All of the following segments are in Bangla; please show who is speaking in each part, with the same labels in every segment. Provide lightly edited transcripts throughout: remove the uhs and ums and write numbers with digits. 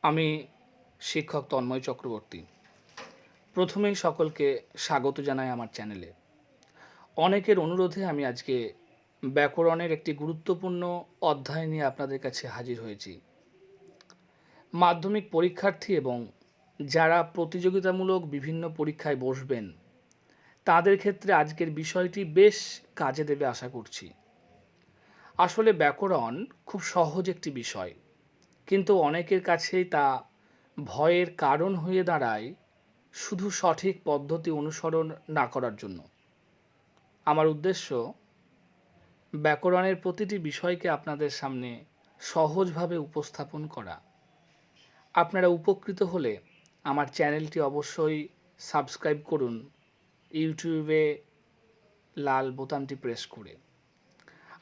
Speaker 1: আমি শিক্ষক তন্ময় চক্রবর্তী। প্রথমেই সকলকে স্বাগত জানাই আমার চ্যানেলে। অনেকের অনুরোধে আমি আজকে ব্যাকরণের একটি গুরুত্বপূর্ণ অধ্যায় নিয়ে আপনাদের কাছে হাজির হয়েছি। মাধ্যমিক পরীক্ষার্থী এবং যারা প্রতিযোগিতামূলক বিভিন্ন পরীক্ষায় বসবেন তাদের ক্ষেত্রে আজকের বিষয়টি বেশ কাজে দেবে আশা করছি। আসলে ব্যাকরণ খুব সহজ একটি বিষয়, কিন্তু অনেকের কাছেই তা ভয়ের কারণ হয়ে দাঁড়ায় শুধু সঠিক পদ্ধতি অনুসরণ না করার জন্য। আমার উদ্দেশ্য ব্যাকরণের প্রতিটি বিষয়কে আপনাদের সামনে সহজভাবে উপস্থাপন করা। আপনারা উপকৃত হলে আমার চ্যানেলটি অবশ্যই সাবস্ক্রাইব করুন ইউটিউবে লাল বোতামটি প্রেস করে,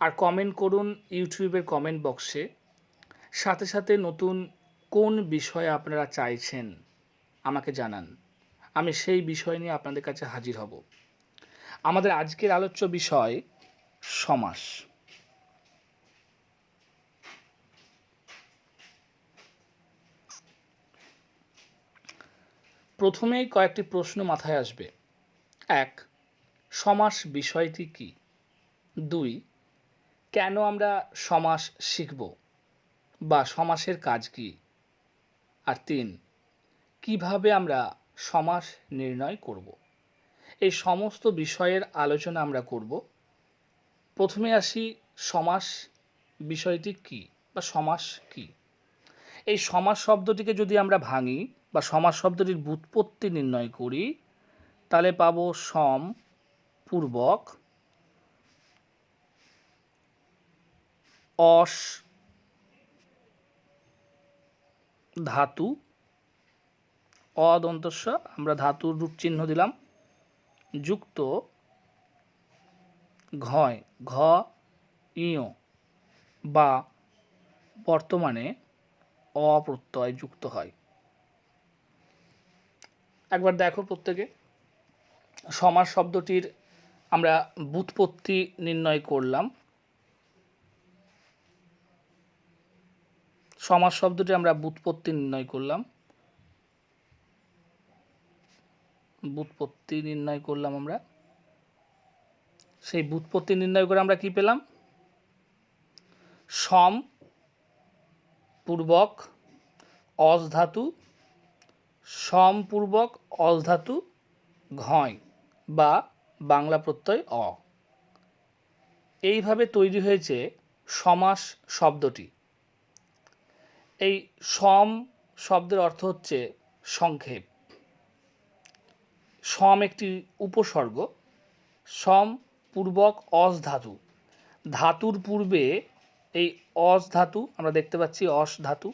Speaker 1: আর কমেন্ট করুন ইউটিউবের কমেন্ট বক্সে। সাথে সাথে নতুন কোন বিষয়ে আপনারা চাইছেন আমাকে জানান, আমি সেই বিষয় নিয়ে আপনাদের কাছে হাজির হব। আমাদের আজকের আলোচ্য বিষয় সমাস। প্রথমেই কয়েকটি প্রশ্ন মাথায় আসবে। ১. সমাস বিষয়টি কী? ২. কেন আমরা সমাস শিখব বা সমাসের কাজ কী? আর ৩. কিভাবে আমরা সমাস নির্ণয় করব? এই সমস্ত বিষয়ের আলোচনা আমরা করব। প্রথমে আসি সমাস বিষয়টি কী বা সমাস কী। এই সমাস শব্দটিকে যদি আমরা ভাঙি বা সমাস শব্দটির ব্যুৎপত্তি নির্ণয় করি, তাহলে পাবো সম পূর্বক অস ধাতু অদন্তস্ব, আমরা ধাতুর রূপ চিহ্ন দিলাম, যুক্ত ঘয় ঘ ইয় বা বর্তমানে অপ্রত্যয় যুক্ত হয়। একবার দেখো প্রত্যেকে, সমাস শব্দটির আমরা ব্যুৎপত্তি নির্ণয় করলাম। সমাস শব্দটি আমরা ব্যুৎপত্তি নির্ণয় করলাম। ব্যুৎপত্তি নির্ণয় করলাম আমরা। সেই ব্যুৎপত্তি নির্ণয় করে আমরা কি পেলাম? সম পূর্বক অস ধাতু, সম পূর্বক অস ধাতু ঘয় বা বাংলা প্রত্যয় অ। এইভাবে তৈরি হয়েছে সমাস শব্দটি। এই সম শব্দের অর্থ হচ্ছে সংক্ষেপ। সম একটি উপসর্গ। সম পূর্বক অস ধাতু, ধাতুর পূর্বে এই অস ধাতু আমরা দেখতে পাচ্ছি, অস ধাতু,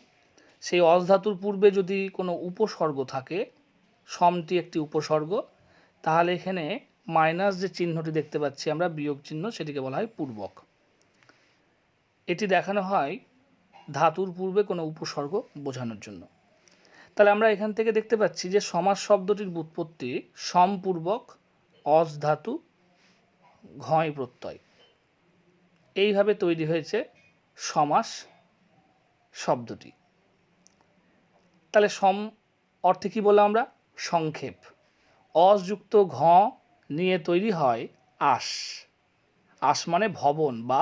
Speaker 1: সেই অস ধাতুর পূর্বে যদি কোনো উপসর্গ থাকে, সমটি একটি উপসর্গ, তাহলে এখানে মাইনাস যে চিহ্নটি দেখতে পাচ্ছি আমরা, বিয়োগ চিহ্ন, সেটিকে বলা হয় পূর্বক। এটি দেখানো হয় ধাতুর পূর্বে কোনো উপসর্গ বোঝানোর জন্য। তাহলে আমরা এখান থেকে দেখতে পাচ্ছি যে সমাস শব্দটির ব্যুৎপত্তি সমপূর্বক অস ধাতু ঘয় প্রত্যয়। এইভাবে তৈরি হয়েছে সমাস শব্দটি। তাহলে সম অর্থে কী বললাম আমরা? সংক্ষেপ। অস যুক্ত ঘ নিয়ে তৈরি হয় আস। আস মানে ভবন বা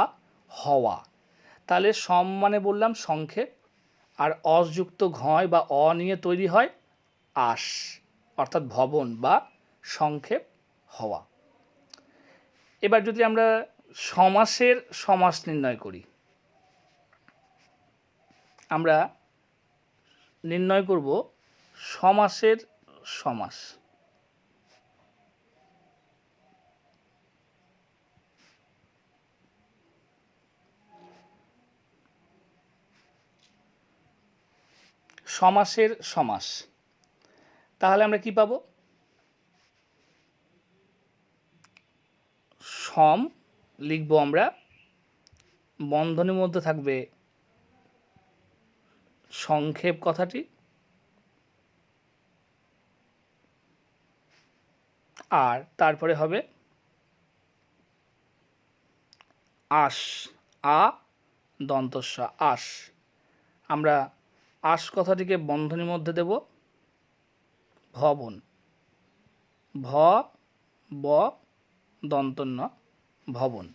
Speaker 1: হওয়া। তাহলে সম মানে বললাম সংক্ষেপ, আর অস যুক্ত ঘয় বা অ নিয়ে তৈরি হয় আস, অর্থাৎ ভবন বা সংক্ষেপ হওয়া। এবার যদি আমরা সমাসের সমাস নির্ণয় করি, আমরা নির্ণয় করব সমাসের সমাস। সমাসের সমাস, তাহলে আমরা কি পাবো? সম লিখব আমরা, বন্ধনীর মধ্যে থাকবে সংক্ষেপ কথাটি, আর তারপরে হবে আস, আ দন্তস্ব আস। আমরা আস কথাটিকে বন্ধনীর মধ্যে দেব ভবন, ভ ব দন্তন্য ভবন।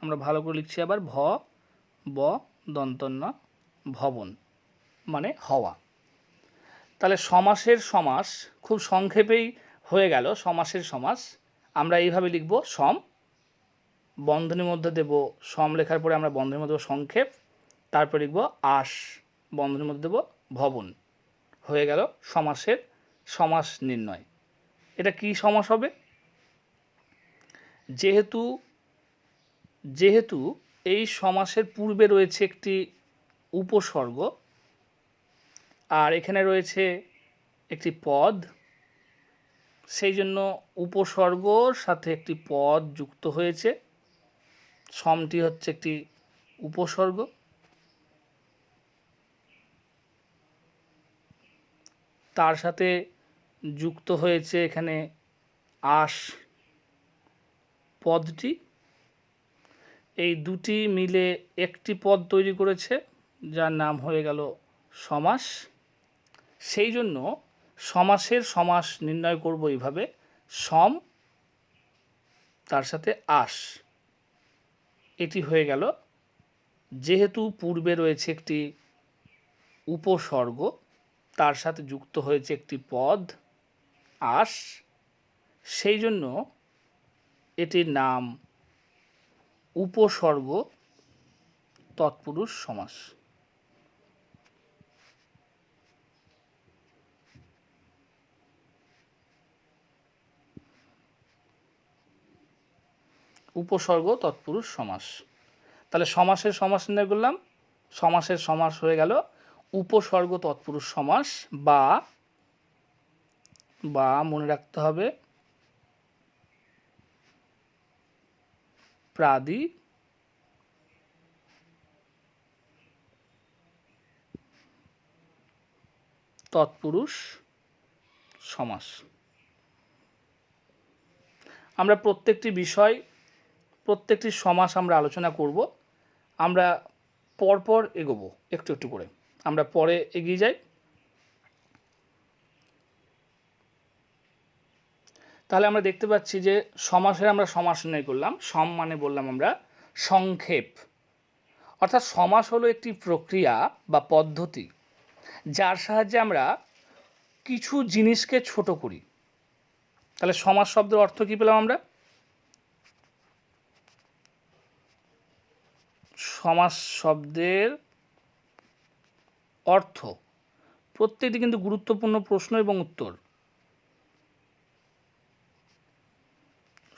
Speaker 1: আমরা ভালো করে লিখছি আবার, ভ ব দন্তন্য ভবন মানে হওয়া। তাহলে সমাসের সমাস খুব সংক্ষেপেই হয়ে গেল। সমাসের সমাস আমরা এইভাবে লিখব, সম বন্ধনীর মধ্যে দেব, সম লেখার পরে আমরা বন্ধনীর মধ্যে দেব সংক্ষেপ, তারপর লিখব আস, বন্ধনীর মধ্যে দেব ভবন। হয়ে গেল সমাসের সমাস নির্ণয়। এটা কি সমাস হবে? যেহেতু এই সমাসের পূর্বে রয়েছে একটি উপসর্গ আর এখানে রয়েছে একটি পদ, সেই জন্য উপসর্গর সাথে একটি পদ যুক্ত হয়েছে। সমটি হচ্ছে একটি উপসর্গ, তার সাথে যুক্ত হয়েছে এখানে আস পদটি। এই দুটি মিলে একটি পদ তৈরি করেছে যার নাম হয়ে গেল সমাস। সেই জন্য সমাসের সমাস নির্ণয় করব এইভাবে, সম তার সাথে আস, এটি হয়ে গেল। যেহেতু পূর্বে রয়েছে একটি উপসর্গ, তার সাথে যুক্ত হয়েছে একটি পদ আস, সেই জন্য এটির নাম উপসর্গ তৎপুরুষ সমাস। উপসর্গ তৎপুরুষ সমাস। তাহলে সমাসের সমাস নির্ণয় করলাম, সমাসের সমাস হয়ে গেল উপসর্গ তৎপুরুষ সমাস, বা মনে রাখতে হবে প্রাদি তৎপুরুষ সমাস। আমরা প্রত্যেকটি বিষয়, প্রত্যেকটি সমাস আমরা আলোচনা করব। আমরা পরপর এগোবো একটু একটু করে, আমরা পরে এগিয়ে যাই। তাহলে আমরা দেখতে পাচ্ছি যে সমাসের আমরা সমাস নির্ণয় করলাম। সম মানে বললাম আমরা সংক্ষেপ, অর্থাৎ সমাস হলো একটি প্রক্রিয়া বা পদ্ধতি যার সাহায্যে আমরা কিছু জিনিসকে ছোট করি। তাহলে সমাস শব্দের অর্থ কী পেলাম আমরা? সমাস শব্দের অর্থ, প্রত্যেকটি কিন্তু গুরুত্বপূর্ণ প্রশ্ন এবং উত্তর।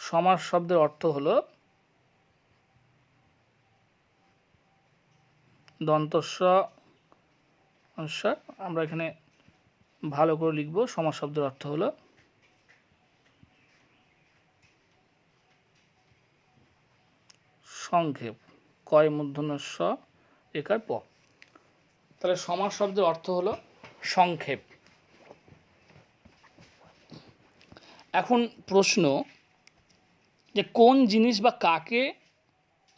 Speaker 1: সমাস শব্দের অর্থ হলো দন্তস্ব, আমরা এখানে ভালো করে লিখব। সমাস শব্দের অর্থ হলো সংক্ষেপ, কয় মূর্ধন্য স একার প। তাহলে সমাস শব্দের অর্থ হলো সংক্ষেপ। এখন প্রশ্ন যে কোন জিনিস বা কাকে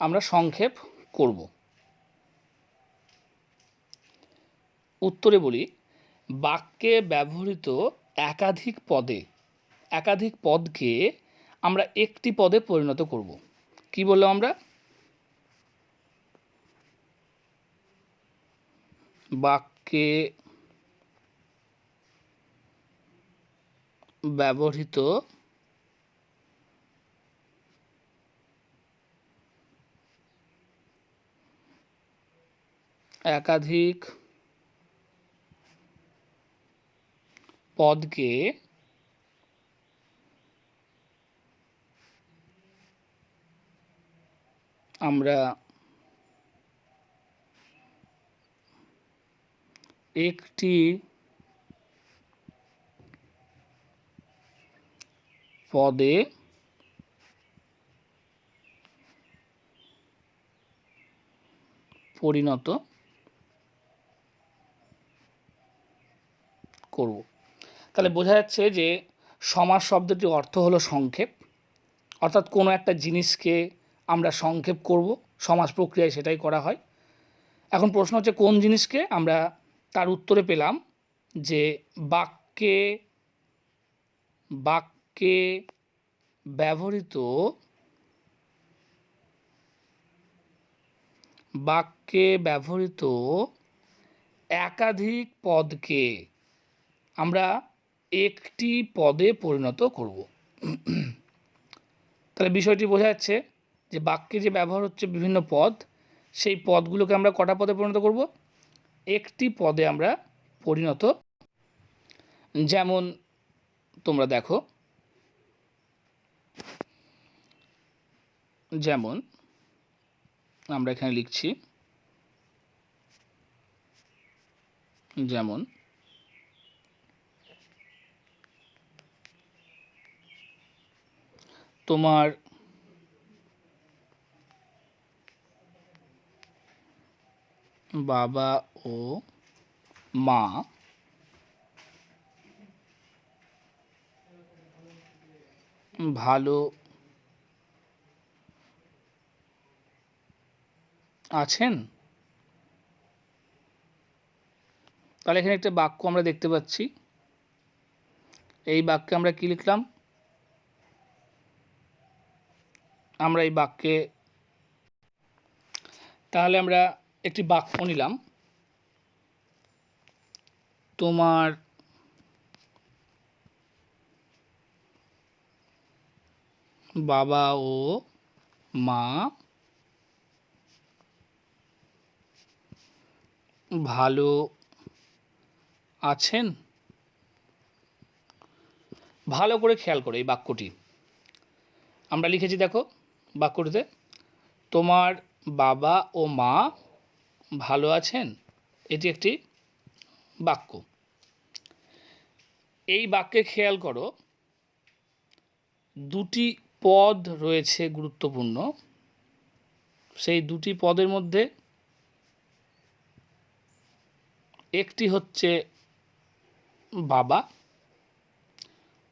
Speaker 1: আমরা সংক্ষেপ করব? উত্তরে বলি, বাক্যে ব্যবহৃত একাধিক পদকে আমরা একটি পদে পরিণত করব। কি বললাম আমরা? বাক্যে ব্যবহৃত একাধিক পদকে আমরা একটি পদে পরিণত করব। তাহলে বোঝা যাচ্ছে যে সমাস শব্দটির অর্থ হলো সংক্ষেপ, অর্থাৎ কোনো একটা জিনিসকে আমরা সংক্ষেপ করব। সমাস প্রক্রিয়ায় সেটাই করা হয়। এখন প্রশ্ন হচ্ছে কোন জিনিসকে আমরা তার উত্তরে পেলাম যে বাক্যে বাক্যে ব্যবহৃত একাধিক পদকে আমরা একটি পদে পরিণত করব। তাহলে বিষয়টি বোঝা যাচ্ছে যে বাক্যে যে ব্যবহার হচ্ছে বিভিন্ন পদ, সেই পদগুলোকে আমরা কটা পদে পরিণত করব? একটি পদে আমরা পরিণত। যেমন তোমরা দেখো, যেমন আমরা এখানে লিখছি, যেমন তোমার বাবা ও মা ভালো আছেন। তাহলে এখানে একটা বাক্য আমরা দেখতে পাচ্ছি। এই বাক্যে আমরা কি লিখলাম? আমরা এই বাক্যে তাহলে আমরা একটি বাক্য নিলাম, তোমার বাবা ও মা ভালো আছেন। ভালো করে খেয়াল করো এই বাক্যটি আমরা লিখেছি। দেখো বাক্যটিতে তোমার বাবা ও মা ভালো আছেন, এটি একটি বাক্য। এই বাক্যে খেয়াল করো দুটি পদ রয়েছে গুরুত্বপূর্ণ। সেই দুটি পদের মধ্যে একটি হচ্ছে বাবা,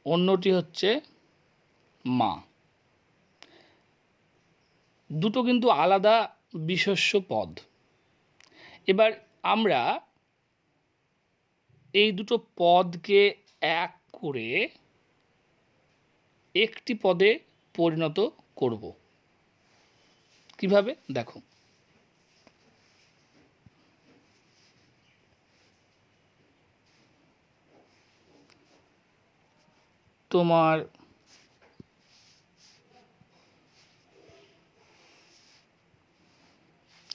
Speaker 1: অন্যটি হচ্ছে মা। দুটো কিন্তু আলাদা বিশেষ্য পদ। এবার আমরা এই দুটো পদকে এক করে একটি পদে পরিণত করব। কিভাবে? দেখো, তোমার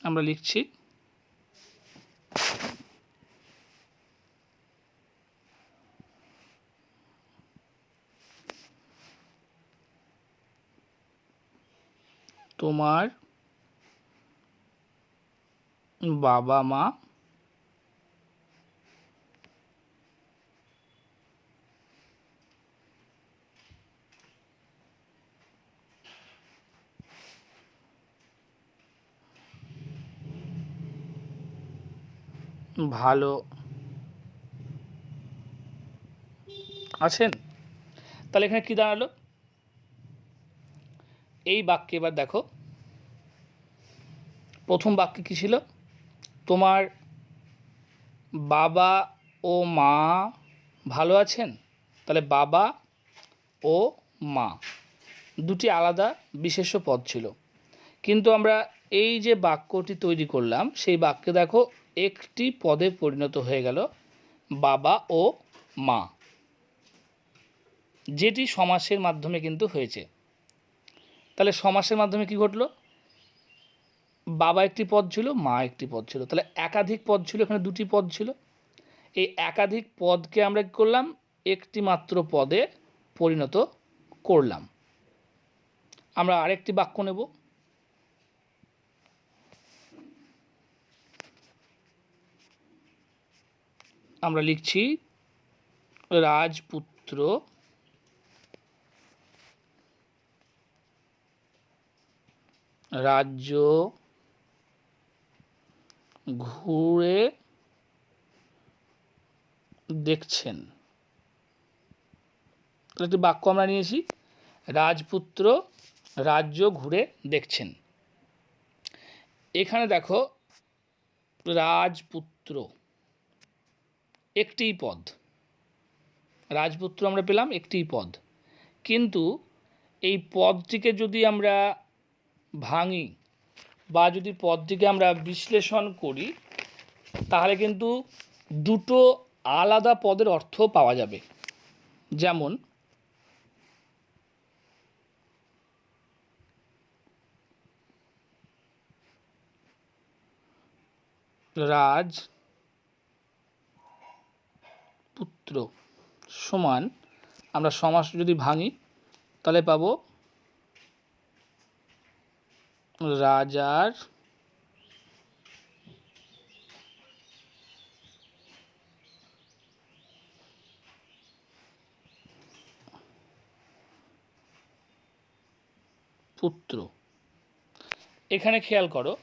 Speaker 1: আমরা লিখছি তোমার বাবা মা ভালো আছেন। তাহলে এখানে কি দাঁড়ালো? এই বাক্যে এবার দেখো, প্রথম বাক্যে কী ছিল? তোমার বাবা ও মা ভালো আছেন। তাহলে বাবা ও মা দুটি আলাদা বিশেষ্য পদ ছিল, কিন্তু আমরা এই যে বাক্যটি তৈরি করলাম সেই বাক্যে দেখো একটি পদে পরিণত হয়ে গেল, বাবা ও মা, যেটি সমাসের মাধ্যমে কিন্তু হয়েছে। তাহলে সমাসের মাধ্যমে কি ঘটলো? বাবা একটি পদ ছিল, মা একটি পদ ছিল, তাহলে একাধিক পদ ছিল, এখানে দুটি পদ ছিল। এই একাধিক পদকে আমরা কী করলাম? একটি মাত্র পদে পরিণত করলাম। আমরা আরেকটি বাক্য নেব, আমরা লিখছি রাজপুত্র রাজ্য ঘুরে দেখছেন। একটি বাক্য আমরা নিয়েছি, রাজপুত্র রাজ্য ঘুরে দেখছেন। এখানে দেখো রাজপুত্র, একটিই পদ। রাজপুত্র আমরা পেলাম, একটিই পদ। কিন্তু এই পদটিকে যদি আমরা ভাঙি বা যদি পদটিকে আমরা বিশ্লেষণ করি, তাহলে কিন্তু দুটো আলাদা পদের অর্থ পাওয়া যাবে। যেমন রাজপুত্র সমান, আমরা সমাস যদি ভাঙি তাহলে পাবো রাজার পুত্র। এখানে খেয়াল করো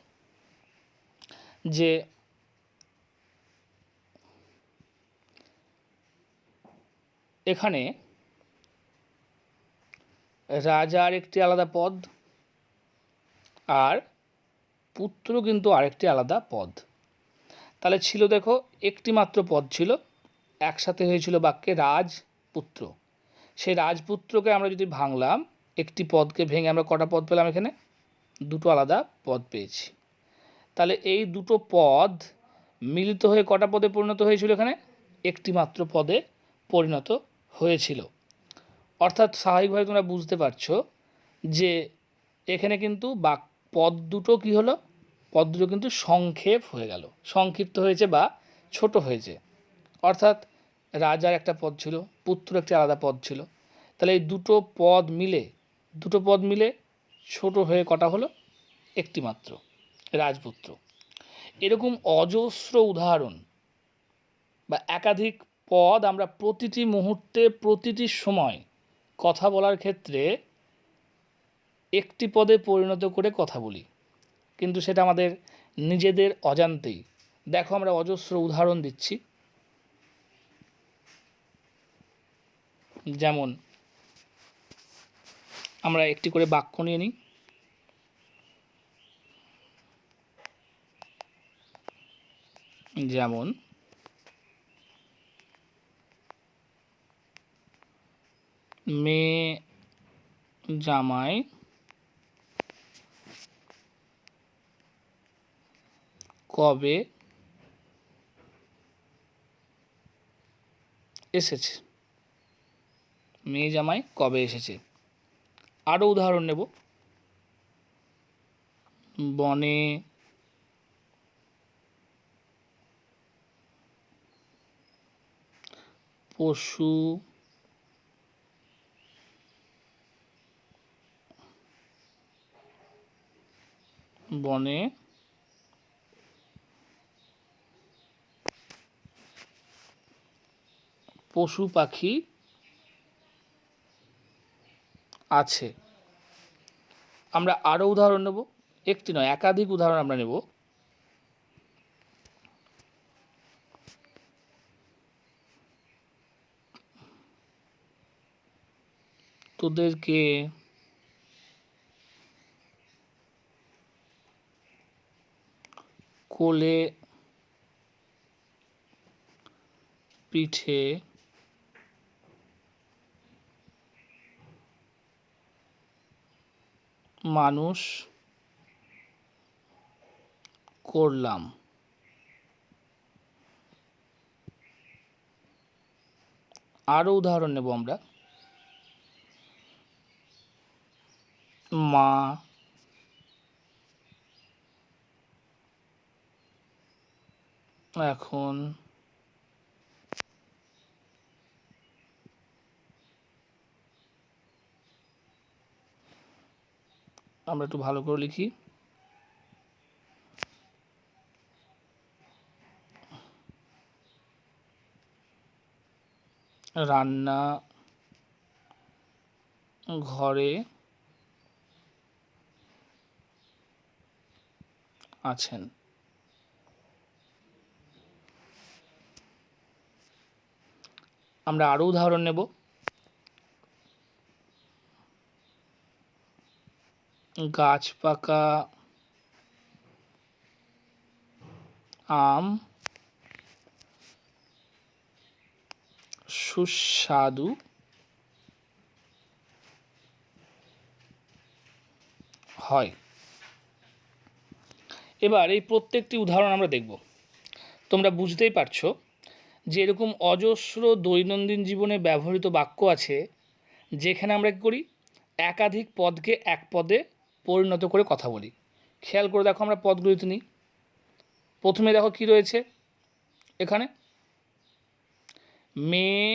Speaker 1: যে এখানে রাজার একটি আলাদা পদ আর পুত্র কিন্তু আরেকটি আলাদা পদ। তাহলে ছিল, দেখো, একটি মাত্র পদ ছিল, একসাথে হয়েছিল বাক্যে রাজপুত্র। সেই রাজপুত্রকে আমরা যদি ভাঙলাম, একটি পদকে ভেঙে আমরা কটা পদ পেলাম? এখানে দুটো আলাদা পদ পেয়েছি। তাহলে এই দুটো পদ মিলিত হয়ে কটা পদে পরিণত হয়েছিল? এখানে একটি মাত্র পদে পরিণত হয়েছিল। অর্থাৎ স্বাভাবিকভাবে তোমরা বুঝতে পারছো যে এখানে কিন্তু পদ দুটো কী হলো? পদ দুটো কিন্তু সংক্ষেপ হয়ে গেল, সংক্ষিপ্ত হয়েছে বা ছোট হয়েছে। অর্থাৎ রাজার একটা পদ ছিল, পুত্র একটি আলাদা পদ ছিল। তাহলে এই দুটো পদ মিলে ছোট হয়ে কটা হলো? একটি মাত্র, রাজপুত্র। এরকম অজস্র উদাহরণ বা একাধিক পদ আমরা প্রতিটি মুহূর্তে, প্রতিটি সময় কথা বলার ক্ষেত্রে একটি পদে পরিণত করে কথা বলি, কিন্তু সেটা আমাদের নিজেদের অজান্তেই। দেখো, আমরা অজস্র উদাহরণ দিচ্ছি। যেমন আমরা একটি করে বাক্য নিয়ে নিই। যেমন মেয়ে জামাই কবে এসেছে? মেয়ে জামাই কবে এসেছে। আরও উদাহরণ নেব। বনে পশু বনে পশু পাখি আছে। আমরা আরও উদাহরণ নেব, একটি নয় একাধিক উদাহরণ আমরা নেব। তোদেরকে কোলে পিঠে মানুষ করলাম। আরও উদাহরণ নেব আমরা। মা এখন আমরা একটু ভালো করে লিখি। রান্না ঘরে আছেন। আমরা আরও উদাহরণ নেব। গাছ পাকা আম সুস্বাদু হয়। এবার এই প্রত্যেকটি উদাহরণ আমরা দেখব। তোমরা বুঝতেই পারছো যে এরকম অজস্র দৈনন্দিন জীবনে ব্যবহৃত বাক্য আছে যেখানে আমরা কী করি, একাধিক পদকে এক পদে পরিণত করে কথা বলি। খেয়াল করে দেখো, আমরা পদগুলিতে নিই। প্রথমে দেখো কি রয়েছে এখানে, মেয়ে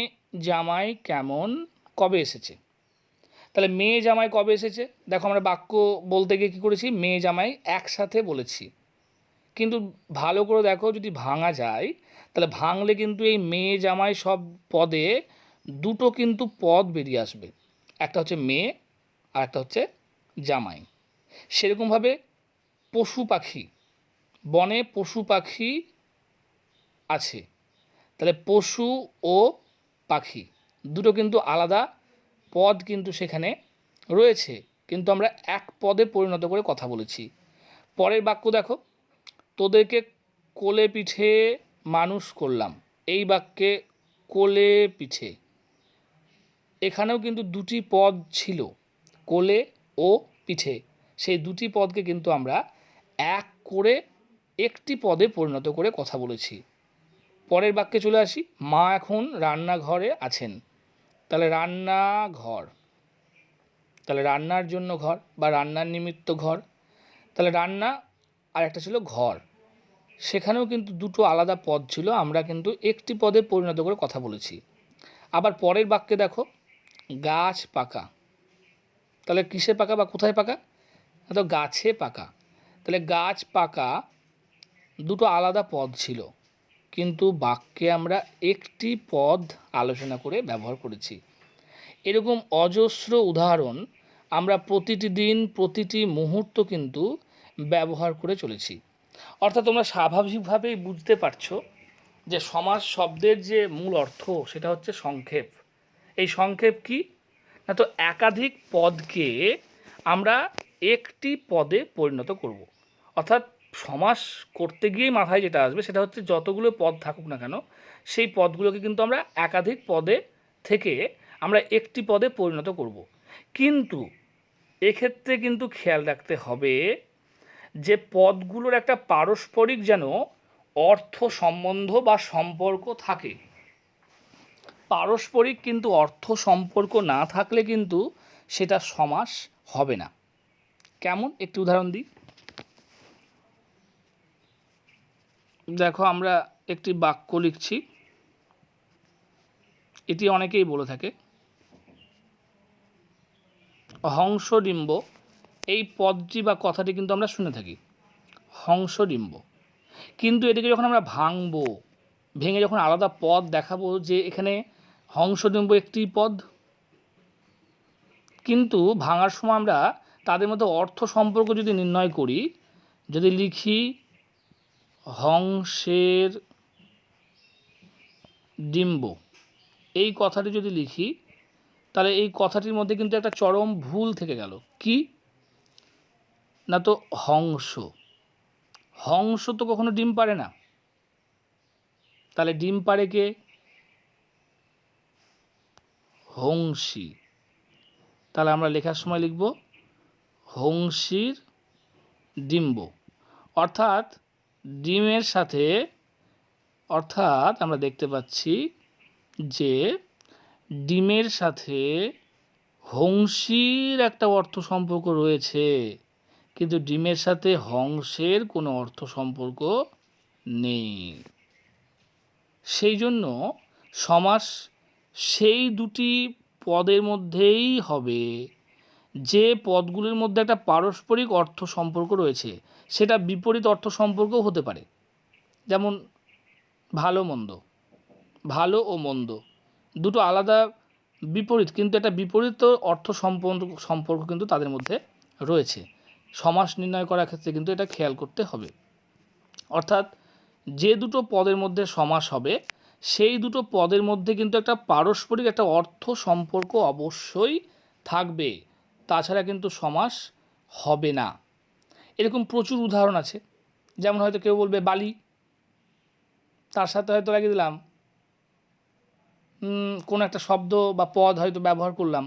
Speaker 1: জামাই কেমন কবে এসেছে। তাহলে মেয়ে জামাই কবে এসেছে, দেখো আমরা বাক্য বলতে গিয়ে কী করেছি, মেয়ে জামাই একসাথে বলেছি। কিন্তু ভালো করে দেখো, যদি ভাঙা যায় তাহলে ভাঙলে কিন্তু এই মেয়ে জামাই সব পদে দুটো কিন্তু পদ বেরিয়ে আসবে, একটা হচ্ছে মেয়ে আর একটা হচ্ছে জামাই। সেরকমভাবে পশু পাখি, বনে পশু পাখি আছে, তাহলে পশু ও পাখি দুটো কিন্তু আলাদা পদ কিন্তু সেখানে রয়েছে, কিন্তু আমরা এক পদে পরিণত করে কথা বলেছি। পরের বাক্য দেখো, তোদেরকে কোলে পিঠে মানুষ করলাম। এই বাক্যে কোলে পিঠে, এখানেও কিন্তু দুটি পদ ছিল, কোলে ও পিঠে। সেই দুটি পদকে কিন্তু আমরা এক করে একটি পদে পরিণত করে কথা বলেছি। পরের বাক্যে চলে আসি, মা এখন রান্নাঘরে আছেন। তাহলে রান্নাঘর, তাহলে রান্নার জন্য ঘর বা রান্নার নিমিত্ত ঘর। তাহলে রান্না আর একটা ছিল ঘর, সেখানেও কিন্তু দুটো আলাদা পদ ছিল, আমরা কিন্তু একটি পদে পরিণত করে কথা বলেছি। আবার পরের বাক্যে দেখো, গাছ পাকা। তাহলে কিসে পাকা বা কোথায় পাকা, তো গাছে পাকা। তাহলে গাছ পাকা দুটো আলাদা পদ ছিল, কিন্তু বাক্যে আমরা একটি পদ আলোচনা করে ব্যবহার করেছি। এরকম অজস্র উদাহরণ আমরা প্রতিটি দিন প্রতিটি মুহূর্ত কিন্তু ব্যবহার করে চলেছি। অর্থাৎ তোমরা স্বাভাবিকভাবেই বুঝতে পারছো যে সমাস শব্দের যে মূল অর্থ সেটা হচ্ছে সংক্ষেপ। এই সংক্ষেপ কি না, তো একাধিক পদকে আমরা একটি পদে পরিণত করব। অর্থাৎ সমাস করতে গিয়েই মাথায় যেটা আসবে সেটা হচ্ছে যতগুলো পদ থাকুক না কেন, সেই পদগুলোকে কিন্তু আমরা একাধিক পদে থেকে আমরা একটি পদে পরিণত করব। কিন্তু এক্ষেত্রে কিন্তু খেয়াল রাখতে হবে যে পদগুলোর একটা পারস্পরিক যেন অর্থ সম্বন্ধ বা সম্পর্ক থাকে। পারস্পরিক কিন্তু অর্থ সম্পর্ক না থাকলে কিন্তু সেটা সমাস হবে না। কেমন, একটি উদাহরণ দিই। দেখো আমরা একটি বাক্য লিখছি, এটি অনেকেই বলে থাকে, হংসডিম্ব। এই পদটি বা কথাটি কিন্তু আমরা শুনে থাকি, হংসডিম্ব। কিন্তু এটাকে যখন আমরা ভাঙবো, ভেঙে যখন আলাদা পদ দেখাবো যে এখানে হংসডিম্ব একটি পদ, কিন্তু ভাঙার সময় আমরা তাদের মধ্যে অর্থ সম্পর্ক যদি নির্ণয় করি, যদি লিখি হংসের ডিম্ব, এই কথাটি যদি লিখি তাহলে এই কথাটির মধ্যে কিন্তু একটা চরম ভুল থেকে গেল। কি না, তো হংস, হংস তো কখনো ডিম পারে না, তাহলে ডিম পারে কে, হংসী। তাহলে আমরা লেখার সময় লিখব হংসীর ডিম্ব। অর্থাৎ ডিমের সাথে, অর্থাৎ আমরা দেখতে পাচ্ছি যে ডিমের সাথে হংসীর একটা অর্থ সম্পর্ক রয়েছে, কিন্তু ডিমের সাথে হংসের কোনো অর্থ সম্পর্ক নেই। সেই জন্য সমাস সেই দুটি পদের মধ্যেই হবে যে পদগুলির মধ্যে একটা পারস্পরিক অর্থ সম্পর্ক রয়েছে। সেটা বিপরীত অর্থ সম্পর্কও হতে পারে, যেমন ভালো মন্দ, ভালো ও মন্দ দুটো আলাদা বিপরীত, কিন্তু একটা বিপরীত অর্থ সম্পর্ক কিন্তু তাদের মধ্যে রয়েছে। সমাস নির্ণয় করার ক্ষেত্রে কিন্তু এটা খেয়াল করতে হবে। অর্থাৎ যে দুটো পদের মধ্যে সমাস হবে সেই দুটো পদের মধ্যে কিন্তু একটা পারস্পরিক একটা অর্থ সম্পর্ক অবশ্যই থাকবে, তাছাড়া কিন্তু সমাস হবে না। এরকম প্রচুর উদাহরণ আছে। যেমন হয়তো কেউ বলবে বালি, তার সাথে হয়তো লাগিয়ে দিলাম কোনো একটা শব্দ বা পদ হয়তো ব্যবহার করলাম,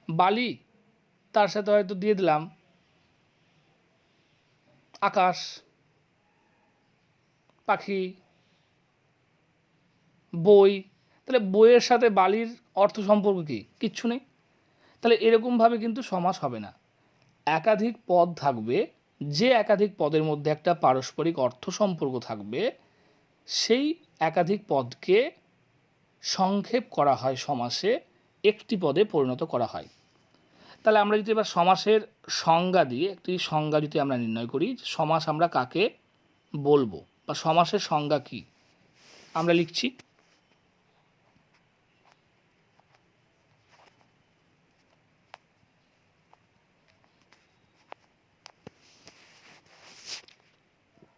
Speaker 1: বালি, তার সাথে হয়তো দিয়ে দিলাম আকাশ, পাখি, বই। তাহলে বইয়ের সাথে বালির অর্থ সম্পর্ক কী? কিচ্ছু নেই। তাহলে এরকমভাবে কিন্তু সমাস হবে না। একাধিক পদ থাকবে, যে একাধিক পদের মধ্যে একটা পারস্পরিক অর্থ সম্পর্ক থাকবে, সেই একাধিক পদকে সংক্ষেপ করা হয় সমাসে, একটি পদে পরিণত করা হয়। তাহলে আমরা যদি এবার সমাসের সংজ্ঞা দিয়ে একটি সংজ্ঞা যদি আমরা নির্ণয় করি, সমাস আমরা কাকে বলবো বা সমাসের সংজ্ঞা কী, আমরা লিখছি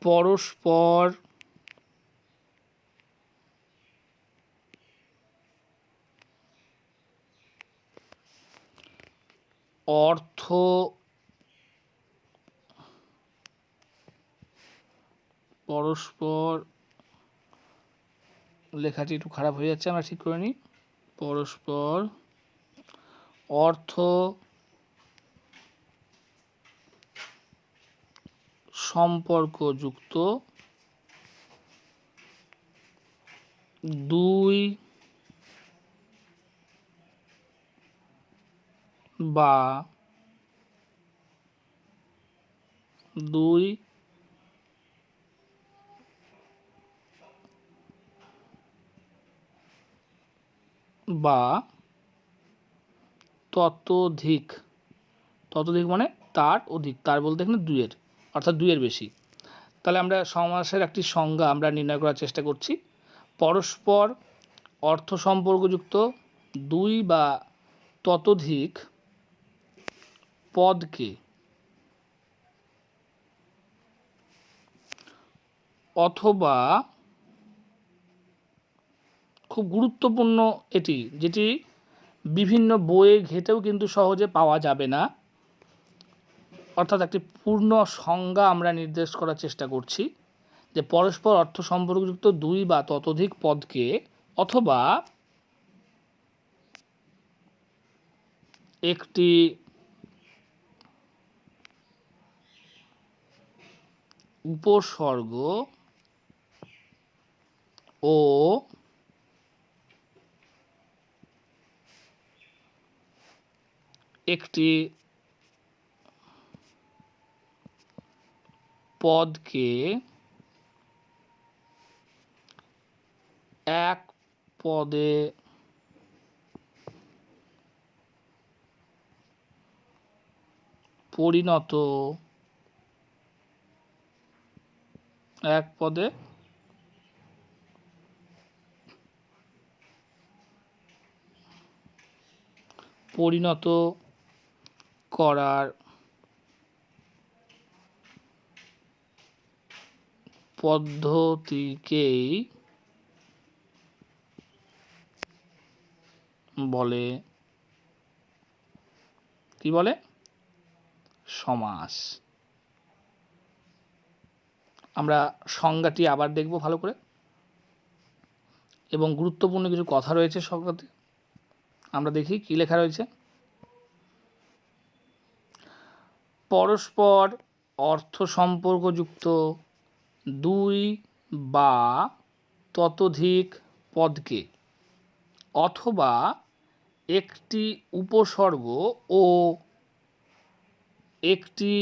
Speaker 1: পরস্পর অর্থ পরস্পর লেখাটি একটু খারাপ হয়ে যাচ্ছে, আমরা ঠিক করে নিই। পরস্পর অর্থ সম্পর্কযুক্ত দুই বা ততোধিক, ততোধিক মানে তার অধিক, তার বলতে এখানে দুইয়ের, অর্থাৎ দুইয়ের বেশি। তাহলে আমরা সমাসের একটি সংজ্ঞা আমরা নির্ণয় করার চেষ্টা করছি। পরস্পর অর্থ সম্পর্কযুক্ত দুই বা ততোধিক পদকে অথবা, খুব গুরুত্বপূর্ণ এটি, যেটি বিভিন্ন বইয়ে ঘেঁটেও কিন্তু সহজে পাওয়া যাবে না, অর্থাৎ একটি পূর্ণ সংজ্ঞা আমরা নির্দেশ করার চেষ্টা করছি, যে পরস্পর অর্থ সম্পর্কযুক্ত দুই বা ততোধিক পদকে অথবা একটি উপসর্গ ও একটি পদকে এক পদে পরিণত, এক পদে পরিণত করার পদ্ধতিকেই বলে, কি বলে? সমাস। আমরা সংজ্ঞাটি আবার দেখব ভালো করে, এবং গুরুত্বপূর্ণ কিছু কথা রয়েছে সংজ্ঞাতে, আমরা দেখি কি লেখা রয়েছে। পরস্পর অর্থ সম্পর্কযুক্ত দুই বা ততোধিক পদকে অথবা একটি উপসর্গ ও একটি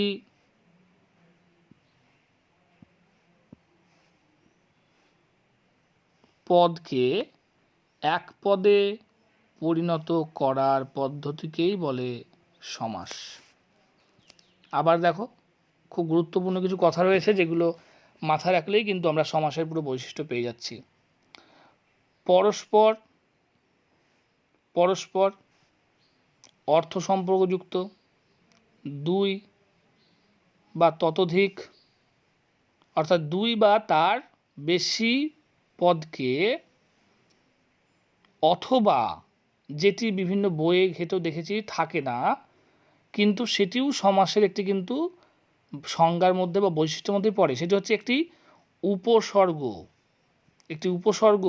Speaker 1: পদকে এক পদে পরিণত করার পদ্ধতিকেই বলে সমাস। আবার দেখো, খুব গুরুত্বপূর্ণ কিছু কথা রয়েছে যেগুলো মাথায় রাখলেই কিন্তু আমরা সমাসের পুরো বৈশিষ্ট্য পেয়ে যাচ্ছি। পরস্পর পরস্পর অর্থ সম্পর্কযুক্ত দুই বা ততোধিক, অর্থাৎ দুই বা তার বেশি পদকে অথবা, যেটি বিভিন্ন বইয়ে ঘেঁটেও দেখেছি থাকে না, কিন্তু সেটিও সমাসের একটি কিন্তু সংজ্ঞার মধ্যে বা বৈশিষ্ট্যের মধ্যে পড়ে, সেটি হচ্ছে একটি উপসর্গ। একটি উপসর্গ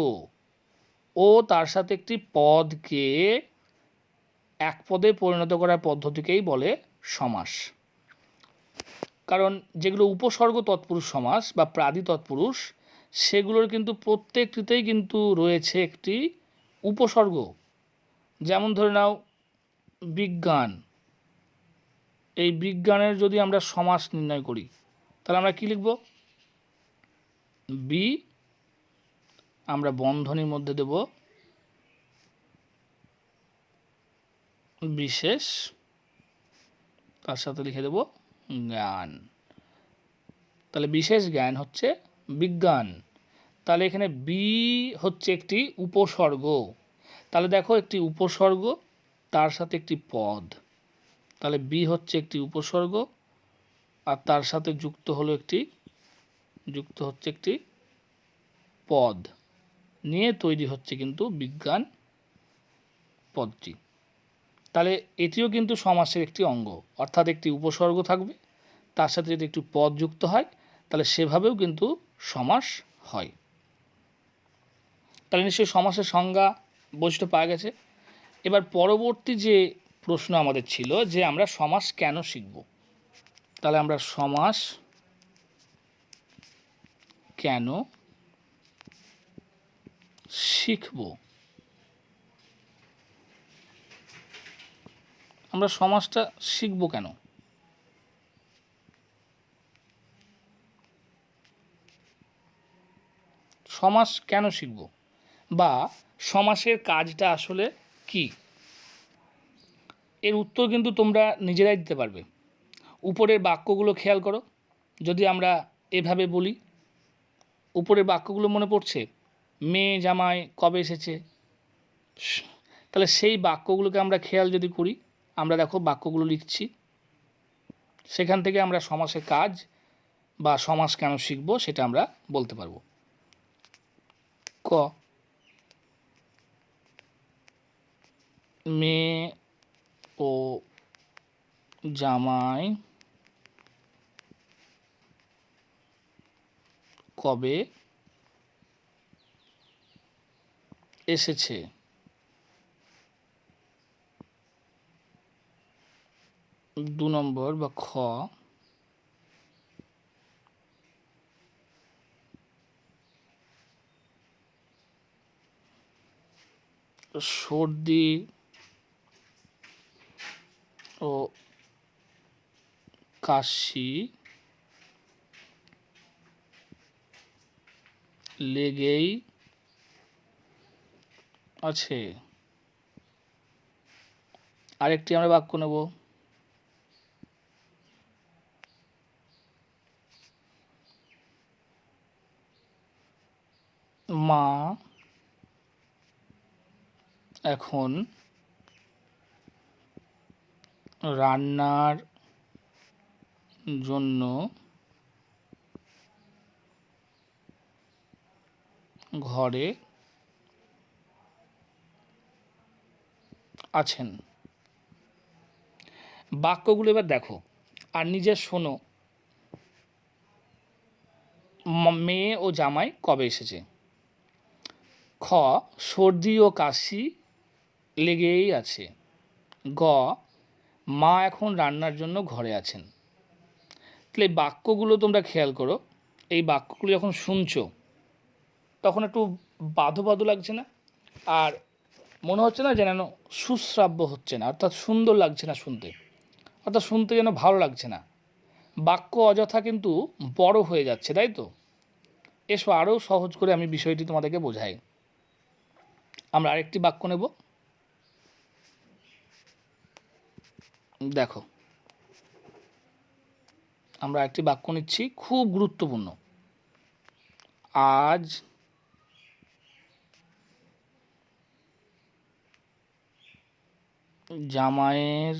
Speaker 1: ও তার সাথে একটি পদকে এক পদে পরিণত করার পদ্ধতিকেই বলে সমাস। কারণ যেগুলো উপসর্গ তৎপুরুষ সমাস বা প্রাদি তৎপুরুষ, সেগুলোর কিন্তু প্রত্যেকটিতেই কিন্তু রয়েছে একটি উপসর্গ। যেমন ধরে নাও বিজ্ঞান, এই বিজ্ঞানের যদি আমরা সমাস নির্ণয় করি তাহলে আমরা কি লিখব? বি আমরা বন্ধনীর মধ্যে দেব বিশেষ, তার সাথে লিখে দেব জ্ঞান। তাহলে বিশেষ জ্ঞান হচ্ছে বিজ্ঞান। তাহলে এখানে বি হচ্ছে একটি উপসর্গ। তাহলে দেখো একটি উপসর্গ তার সাথে একটি পদ, তাহলে বি হচ্ছে একটি উপসর্গ আর তার সাথে যুক্ত হচ্ছে একটি পদ নিয়ে তৈরি হচ্ছে কিন্তু বিজ্ঞান পদটি। তাহলে এটিও কিন্তু সমাসের একটি অঙ্গ, অর্থাৎ একটি উপসর্গ থাকবে, তার সাথে যদি একটু পদ যুক্ত হয় তাহলে সেভাবেও কিন্তু সমাস হয়। তাহলে নিশ্চয়ই সমাসের সংজ্ঞা বৈশিষ্ট্য পাওয়া গেছে। এবার পরবর্তী যে প্রশ্ন আমাদের ছিল যে আমরা সমাস কেন শিখব। তাহলে আমরা সমাস কেন শিখব, আমরা সমাসটা শিখব কেন? সমাস কেন শিখব বা সমাসের কাজটা আসলে কি, এর উত্তর কিন্তু তোমরা নিজেরাই দিতে পারবে। উপরের বাক্যগুলো খেয়াল করো, যদি আমরা এভাবে বলি, উপরের বাক্যগুলো মনে পড়ছে? মেয়ে জামাই কবে এসেছে, তাহলে সেই বাক্যগুলোকে আমরা খেয়াল যদি করি, আমরা দেখো বাক্যগুলো লিখছি, সেখান থেকে আমরা সমাসের কাজ বা সমাস কেন শিখব সেটা আমরা বলতে পারবো। ক, মেয়ে ও জামাই কবে এসেছে। 2 নম্বর বা খ, সর্দি ও কাশি লেগেই আছে। আরেকটি আমরা বাক্য নেব, মা এখন রান্নার জন্য ঘরে আছেন। বাক্যগুলো এবার দেখো আর নিজে শোনো। মেয়ে ও জামাই কবে এসেছে। খ, সর্দি ও কাশি লেগেই আছে। গ, মা এখন রান্নার জন্য ঘরে আছেন। তাহলে এই বাক্যগুলো তোমরা খেয়াল করো, এই বাক্যগুলো যখন শুনছো তখন একটু বাধো বাধো লাগছে না? আর মনে হচ্ছে না যেন সুশ্রাব্য হচ্ছে না, অর্থাৎ সুন্দর লাগছে না শুনতে, অর্থাৎ শুনতে যেন ভালো লাগছে না। বাক্য অযথা কিন্তু বড় হয়ে যাচ্ছে, তাই তো? এসো আরও সহজ করে আমি বিষয়টি তোমাদেরকে বোঝাই। আমরা আরেকটি বাক্য নেব, দেখো আমরা একটি বাক্য নিচ্ছি, খুব গুরুত্বপূর্ণ। আজ জামাইয়ের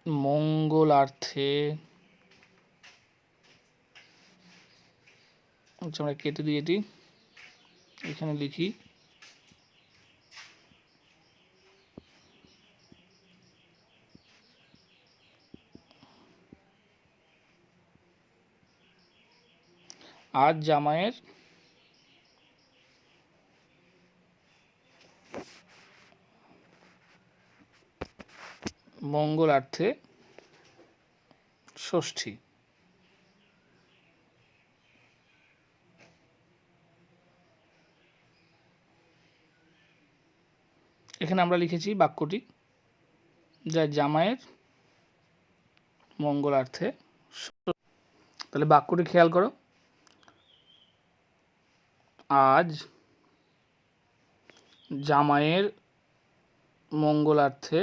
Speaker 1: মঙ্গলার্থে, আচ্ছা আমরা কেটে দিই, এটি এখানে লিখি, আজ জামাইয়ের মঙ্গলার্থে ষষ্ঠী। এখানে আমরা লিখেছি বাক্যটি, যা জামাইয়ের মঙ্গলার্থে। তাহলে বাক্যটি খেয়াল করো, আজ জামাইয়ের মঙ্গলার্থে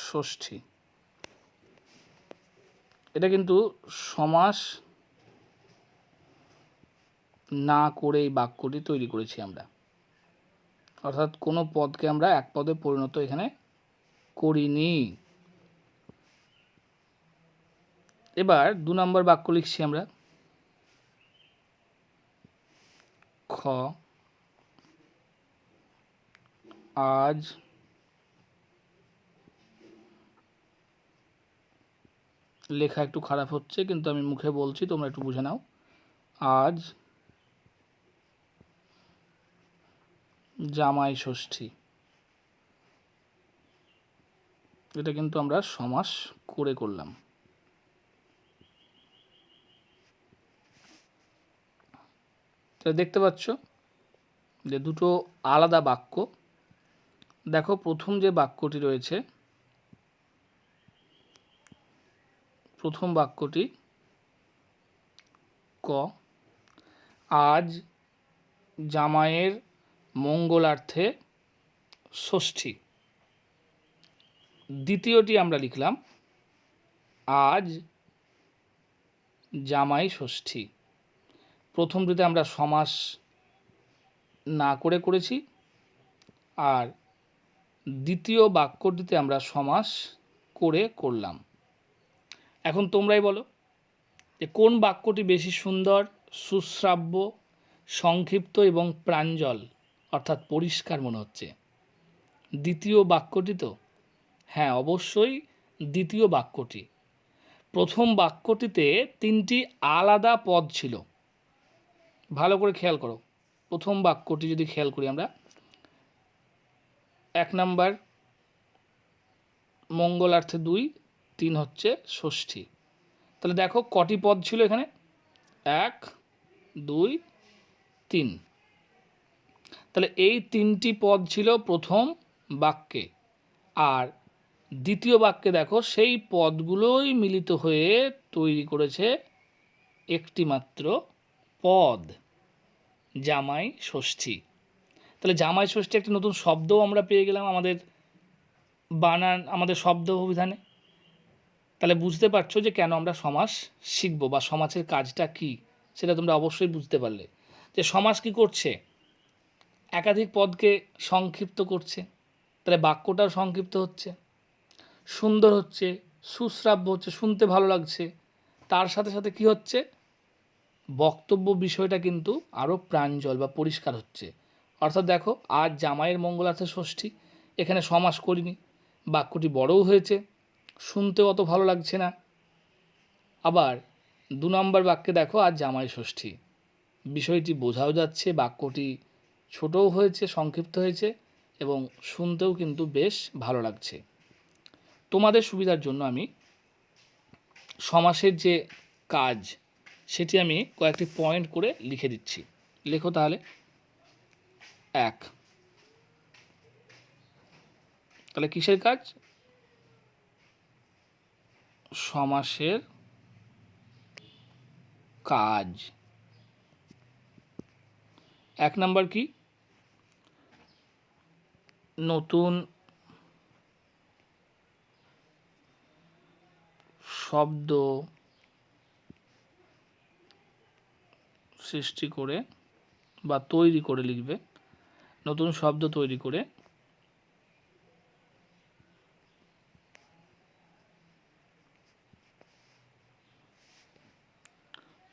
Speaker 1: ষষ্ঠী। এটা কিন্তু সমাস না করে এই বাক্যটি তৈরি করেছি আমরা, অর্থাৎ কোনো পদকে আমরা এক পদে পরিণত এখানে করিনি। এবার 2 নম্বর বাক্য লিখছি আমরা, খ আজ লেখা একটু খারাপ হচ্ছে, কিন্তু আমি মুখে বলছি, তোমরা একটু বুঝে নাও। আজ জামাই ষষ্ঠী। এটা কিন্তু আমরা সমাস করে করলাম। দেখতে পাচ্ছ যে দুটো আলাদা বাক্য। দেখো প্রথম যে বাক্যটি রয়েছে, প্রথম বাক্যটি ক, আজ জামাইয়ের মঙ্গলার্থে ষষ্ঠী। দ্বিতীয়টি আমরা লিখলাম আজ জামাই ষষ্ঠী। প্রথমটিতে আমরা সমাস না করে করেছি, আর দ্বিতীয় বাক্যটিতে আমরা সমাস করে করলাম। এখন তোমরাই বলো যে কোন বাক্যটি বেশি সুন্দর, সুশ্রাব্য, সংক্ষিপ্ত এবং প্রাঞ্জল, অর্থাৎ পরিষ্কার মনে হচ্ছে? দ্বিতীয় বাক্যটি তো? হ্যাঁ, অবশ্যই দ্বিতীয় বাক্যটি। প্রথম বাক্যটিতে 3টি আলাদা পদ ছিল। ভালো করে খেয়াল করো, প্রথম বাক্যটি যদি খেয়াল করি আমরা, 1 নম্বর মঙ্গলার্থে 2, 3 হচ্ছে ষষ্ঠী। তাহলে দেখো কটি পদ ছিল এখানে, 1, 2, 3। তাহলে এই 3টি পদ ছিল প্রথম বাক্যে, আর দ্বিতীয় বাক্যে দেখো সেই পদগুলোই মিলিত হয়ে তৈরি করেছে একটি মাত্র পদ, জামাই ষষ্ঠী। তাহলে জামাই ষষ্ঠী একটি নতুন শব্দও আমরা পেয়ে গেলাম আমাদের বানান, আমাদের শব্দ অভিধানে। তাহলে বুঝতে পারছো যে কেন আমরা সমাস শিখব, বা সমাসের কাজটা কি সেটা তোমরা অবশ্যই বুঝতে পারলে। যে সমাস কি করছে, একাধিক পদকে সংক্ষিপ্ত করছে, তাহলে বাক্যটাও সংক্ষিপ্ত হচ্ছে, সুন্দর হচ্ছে, সুশ্রাব্য হচ্ছে, শুনতে ভালো লাগছে। তার সাথে সাথে কি হচ্ছে, বক্তব্য বিষয়টা কিন্তু আরও প্রাঞ্জল বা পরিষ্কার হচ্ছে। অর্থাৎ দেখো, আজ জামাইয়ের মঙ্গলার্থে ষষ্ঠী, এখানে সমাস করিনি, বাক্যটি বড়ও হয়েছে, শুনতেও অত ভালো লাগছে না। আবার 2 নম্বর বাক্যে দেখো আজ জামাই ষষ্ঠী, বিষয়টি বোঝাও যাচ্ছে, বাক্যটি ছোটও হয়েছে, সংক্ষিপ্ত হয়েছে, এবং শুনতেও কিন্তু বেশ ভালো লাগছে। তোমাদের সুবিধার জন্য আমি সমাসের যে কাজ সেটি আমি কয়েকটি পয়েন্ট করে লিখে দিচ্ছি। লেখো তাহলে। 1, তাহলে কিসের কাজ? সমাসের কাজ। 1 নম্বর কি? নতুন শব্দ সৃষ্টি করে বা তৈরি করে লিখবে, নতুন শব্দ তৈরি করে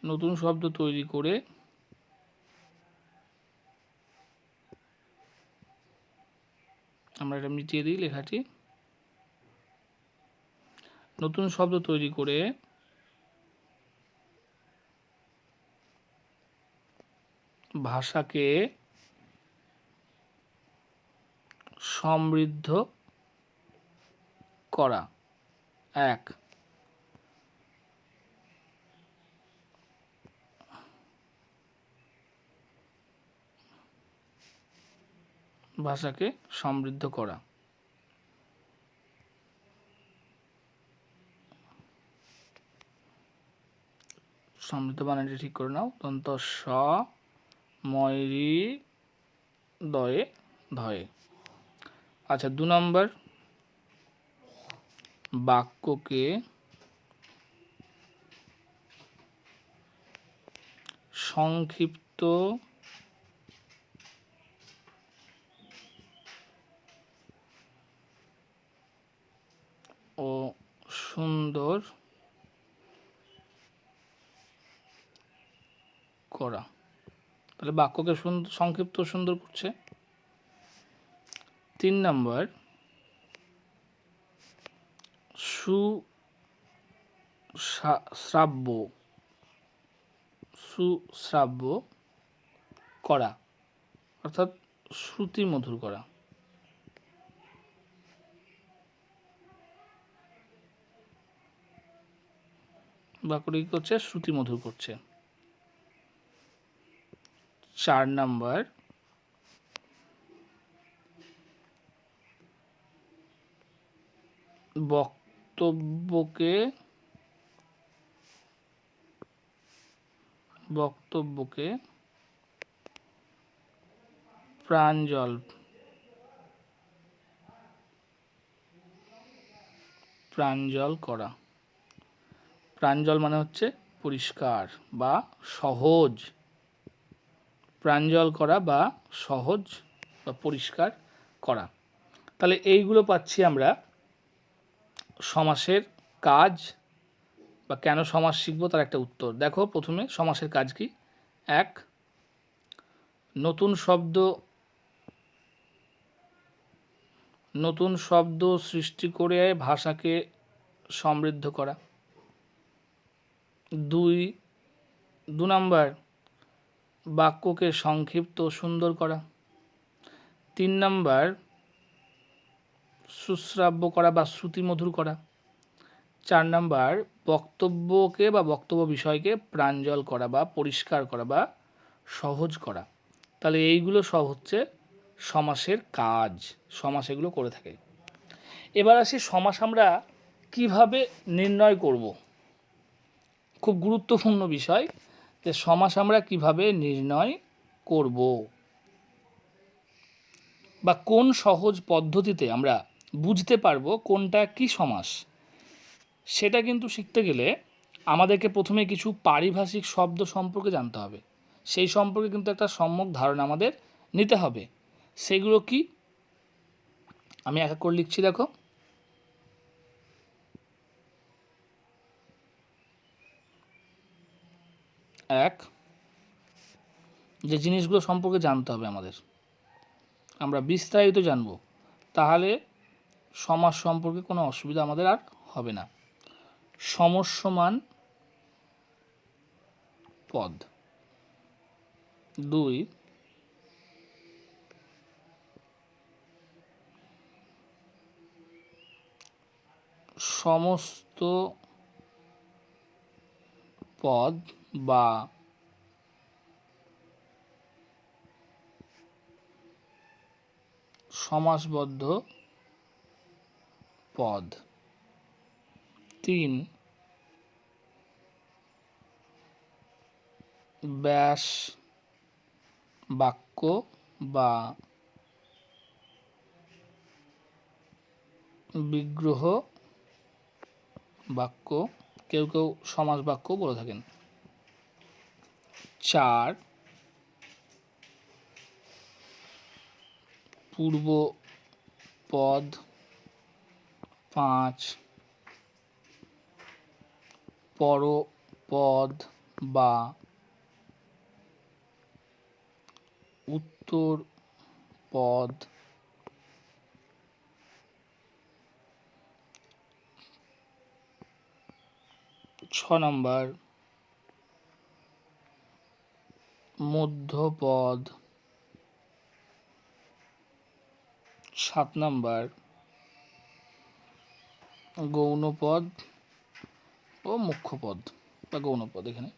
Speaker 1: নতুন শব্দ তৈরি করে আমরা এটা মিটিয়ে দিই লেখাটি। নতুন শব্দ তৈরি করে ভাষাকে সমৃদ্ধ করা। 1, ভাষাকে সমৃদ্ধ করা। সমৃদ্ধ বানানটি ঠিক করে নাও। দন্ত স ময়রি দয়ে ধয়ে। আচ্ছা, 2 নম্বর, বাক্যকে সংক্ষিপ্ত ও সুন্দর করা। তাহলে বাক্যকে সংক্ষিপ্ত ও সুন্দর করছে। 3 নম্বর, সুশ্রাব্য করা, অর্থাৎ শ্রুতি মধুর করা। বাক্যটি কি করছে? শ্রুতি মধুর করছে। 4 নম্বর, বক্তব্যকে প্রাঞ্জল করা। প্রাঞ্জল মানে হচ্ছে পরিষ্কার বা সহজ। প্রাঞ্জল করা বা সহজ বা পরিষ্কার করা। তাহলে এইগুলো পাচ্ছি আমরা সমাসের কাজ বা কেন সমাস শিখবো তার একটা উত্তর। দেখো, প্রথমে সমাসের কাজ কি? 1, নতুন শব্দ সৃষ্টি করে ভাষাকে সমৃদ্ধ করা। 2 নম্বর, বাক্যকে সংক্ষিপ্ত ও সুন্দর করা। 3 নম্বর, সুশ্রাব্য করা বা শ্রুতিমধুর করা। 4 নম্বর, বক্তব্যকে বা বক্তব্য বিষয়কে প্রাঞ্জল করা বা পরিষ্কার করা বা সহজ করা। তাহলে এইগুলো সব হচ্ছে সমাসের কাজ। সমাস এগুলো করে থাকে। এবার আসি, সমাস আমরা কিভাবে নির্ণয় করব। খুব গুরুত্বপূর্ণ বিষয় যে সমাস আমরা কিভাবে নির্ণয় করব বা কোন সহজ পদ্ধতিতে আমরা বুঝতে পারবো কোনটা কি সমাস। সেটা কিন্তু শিখতে গেলে আমাদেরকে প্রথমে কিছু পারিভাষিক শব্দ সম্পর্কে জানতে হবে। সেই সম্পর্কে কিন্তু একটা সম্যক ধারণা আমাদের নিতে হবে। সেগুলো কি? আমি এক এক করে লিখছি, দেখো। 1, যে জিনিসগুলো সম্পর্কে জানতে হবে আমাদের, আমরা বিস্তারিত জানব, তাহলে সমাস সম্পর্কে কোনো অসুবিধা আমাদের আর হবে না। সমস্যমান পদ। 2, সমস্ত পদ বা সমাসবদ্ধ পদ। 3, ব্যাস বাক্য বা বিগ্রহ বাক্য, কেউ কেউ সমাস বাক্য বলে থাকেন। 4, পূর্বপদ। 5, পরপদ বা উত্তর পদ। 6 নম্বর, মধ্যপদ, 7 নাম্বার গৌণপদ ও মুখ্যপদ বা গৌণপদ। এখানে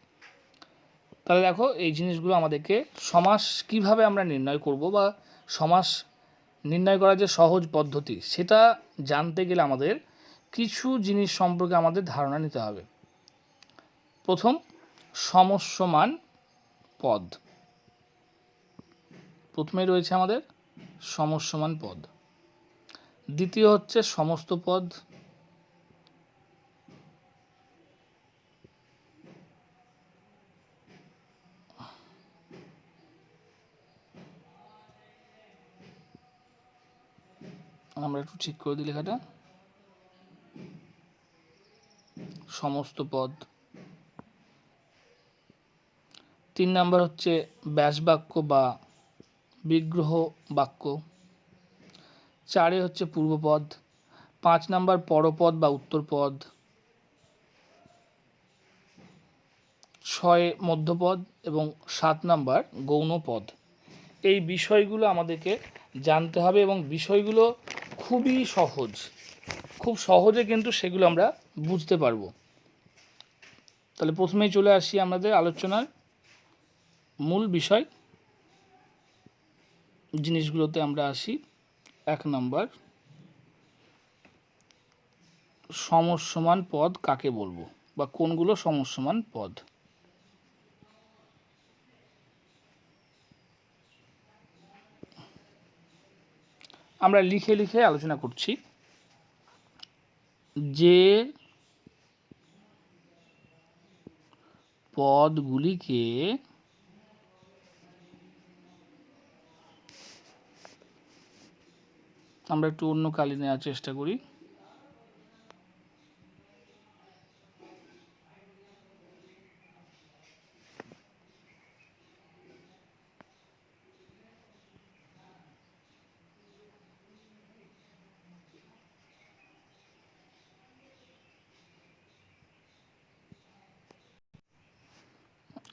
Speaker 1: তাহলে দেখো এই জিনিসগুলো আমাদেরকে সমাস কিভাবে আমরা নির্ণয় করব বা সমাস নির্ণয় করার যে সহজ পদ্ধতি সেটা জানতে গেলে আমাদের কিছু জিনিস সম্পর্কে আমাদের ধারণা নিতে হবে। প্রথম, সমস্যমান পদ। প্রথমেই রয়েছে আমাদের সমস্যমান পদ। দ্বিতীয় হচ্ছে সমস্ত পদ। আমরা একটু ঠিক করে দিই লেখাটা, সমস্ত পদ। 3 নাম্বার হচ্ছে ব্যাসবাক্য বা বিগ্রহ বাক্য। 4 হচ্ছে পূর্বপদ। 5 নাম্বার পরপদ বা উত্তরপদ। 6 মধ্যপদ এবং 7 নাম্বার গৌণপদ। এই বিষয়গুলো আমাদেরকে জানতে হবে এবং বিষয়গুলো খুবই সহজ, খুব সহজে কিন্তু সেগুলো আমরা বুঝতে পারবো। তাহলে প্রথমেই চলে আসি আমাদের আলোচনার মূল বিষয় জিনিসগুলোতে আমরা আসি। 1 নাম্বার, সমস্যমান পদ কাকে বলবো বা কোনগুলো সমস্যমান পদ। আমরা লিখে লিখে আলোচনা করছি। যে পদগুলিকে আমরা একটু অন্য কালি নেওয়ার চেষ্টা করি।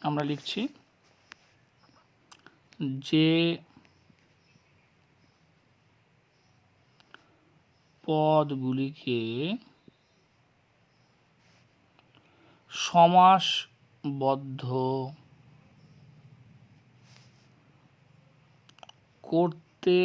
Speaker 1: আমরা লিখছি যে পদগুলিকে সমাসবদ্ধ করতে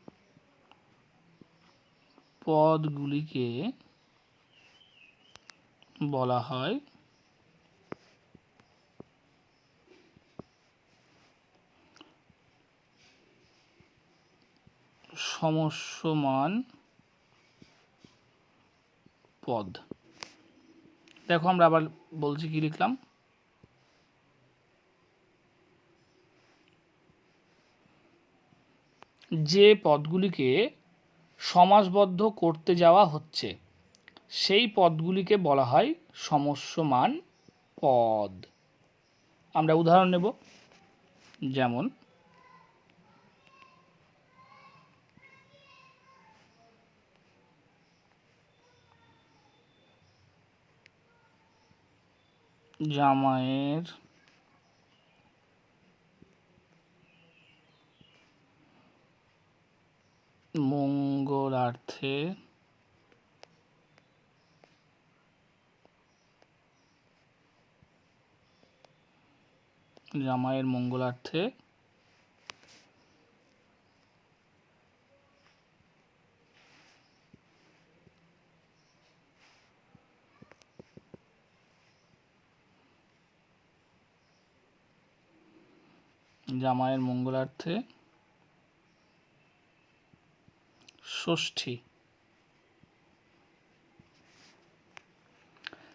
Speaker 1: যাওয়া হচ্ছে সেই পদগুলিকে বলা হয় সমস্যমান পদ। দেখো আমরা আবার বলছি, কি লিখলাম, যে পদগুলিকে সমাসবদ্ধ করতে যাওয়া হচ্ছে সেই পদগুলিকে বলা হয় সমস্যমান পদ। আমরা উদাহরণ নেব, যেমন জামাইয়ের মঙ্গলার্থে জামাইয়ের মঙ্গলার্থে জামাইয়ের মঙ্গলার্থে ষষ্ঠী।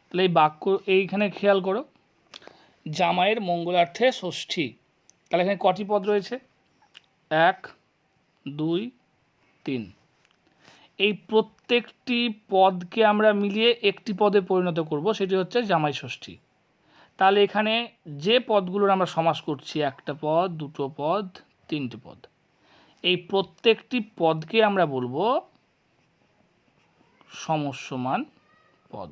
Speaker 1: তাহলে এই বাক্য এইখানে খেয়াল করো, জামাইয়ের মঙ্গলার্থে ষষ্ঠী। তাহলে এখানে কটি পদ রয়েছে? 1, 2, 3। এই প্রত্যেকটি পদকে আমরা মিলিয়ে একটি পদে পরিণত করব, সেটি হচ্ছে জামাই ষষ্ঠী। তাহলে এখানে যে পদগুলোর আমরা সমাস করছি, একটা পদ, দুটো পদ, তিনটে পদ, এই প্রত্যেকটি পদকে আমরা বলবো সমস্যমান পদ।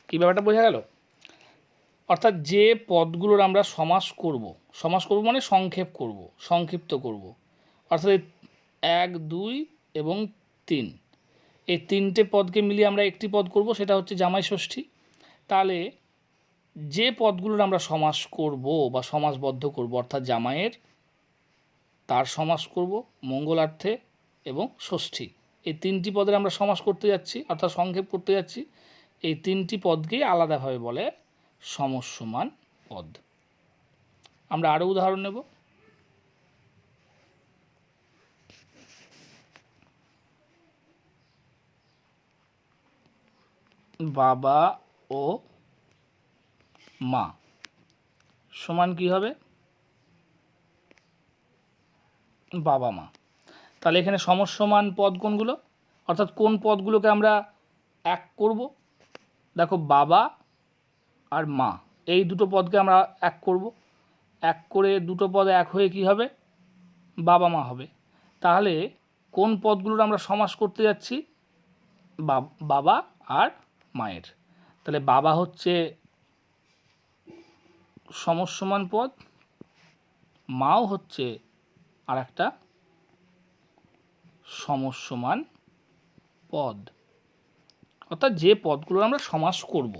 Speaker 1: কি ব্যাপারটা বোঝা গেল? অর্থাৎ যে পদগুলোর আমরা সমাস করব মানে সংক্ষিপ্ত করব, অর্থাৎ 1, 2 এবং 3, এই তিনটে পদকে মিলিয়ে আমরা একটি পদ করব, সেটা হচ্ছে জামাই ষষ্ঠী। তাহলে যে পদগুলোর আমরা সমাস করব বা সমাসবদ্ধ করব, অর্থাৎ জামাইয়ের, তার সমাস করব, মঙ্গলার্থে এবং ষষ্ঠী, এই তিনটি পদের আমরা সমাস করতে যাচ্ছি, অর্থাৎ সংক্ষেপ করতে যাচ্ছি। এই তিনটি পদকেই আলাদাভাবে বলে সমস্যমান পদ। আমরা আরও উদাহরণ নেব। বাবা ও মা সমান কি হবে? বাবা মা। তাহলে এখানে সমস্যমান পদ কোনগুলো, অর্থাৎ কোন পদগুলোকে আমরা এক করব? দেখো, বাবা আর মা, এই দুটো পদকে আমরা এক করব। এক করে দুটো পদ এক হয়ে কি হবে? বাবা মা হবে। তাহলে কোন পদগুলোর আমরা সমাস করতে যাচ্ছি? বাবা আর মায়ের। তাহলে বাবা হচ্ছে সমস্যমান পদ, মাও হচ্ছে আর একটা সমস্যমান পদ। অর্থাৎ যে পদগুলোর আমরা সমাস করব,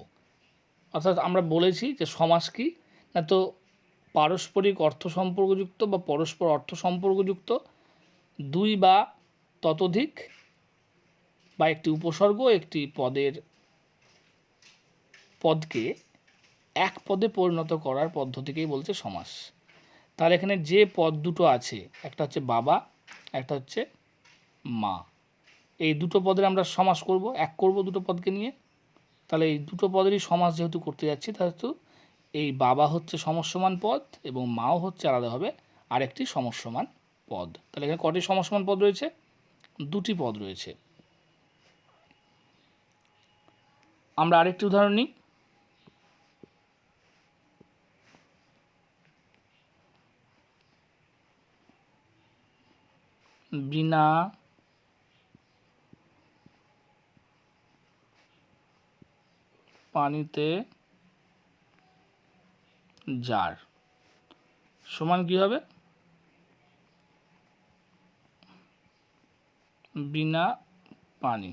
Speaker 1: অর্থাৎ আমরা বলেছি যে সমাস কি না, তো পারস্পরিক অর্থ সম্পর্কযুক্ত বা পরস্পর অর্থ সম্পর্কযুক্ত দুই বা ততোধিক বা একটি উপসর্গ একটি পদকে এক পদে পরিণত করার পদ্ধতিকেই বলছে সমাস। তাহলে এখানে যে পদ দুটো আছে, একটা হচ্ছে বাবা, একটা হচ্ছে মা, এই দুটো পদের আমরা সমাস করব, এক করব দুটো পদকে নিয়ে। তাহলে এই দুটো পদেরই সমাস যেহেতু করতে যাচ্ছি, তাহলে এই বাবা হচ্ছে সমস্যমান পদ এবং মাও হচ্ছে আলাদাভাবে আরেকটি সমস্যমান পদ। তাহলে এখানে কটি সমস্যমান পদ রয়েছে? দুটি পদ রয়েছে। আমরা আরেকটি উদাহরণ নিই। বিনা পানিতে জার সমান কি হবে? বিনা পানি।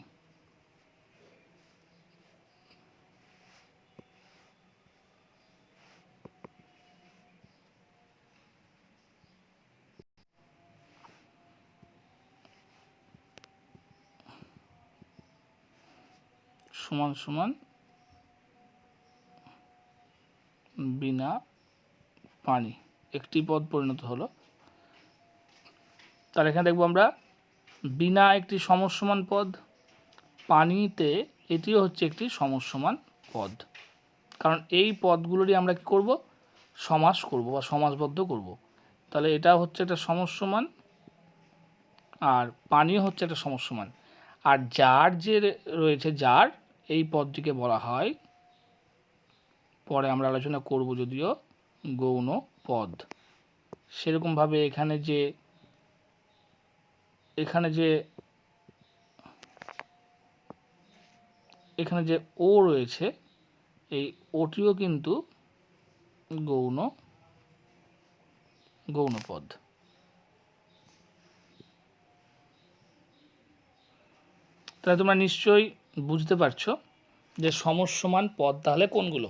Speaker 1: সমান সমান বিনা পানি, একটি পদ পরিণত হলো। তাহলে এখানে দেখব আমরা বিনা একটি সমস্যমান পদ, পানিতে এটিও হচ্ছে একটি সমস্যমান পদ, কারণ এই পদগুলোরই আমরা কি করব? সমাস করব বা সমাসবদ্ধ করব। তাহলে এটা হচ্ছে একটা সমস্যমান আর পানিও হচ্ছে একটা সমস্যমান। আর যার যে রয়েছে, যার, এই পদটিকে বলা হয়, পরে আমরা আলোচনা করব যদিও, গৌণ পদ। সেরকমভাবে এখানে যে ও রয়েছে, এই ওটিও কিন্তু গৌণ পদ। তাহলে তোমরা নিশ্চয়ই বুঝতে পারছো যে সমস্যমান পদ তাহলে কোনগুলো,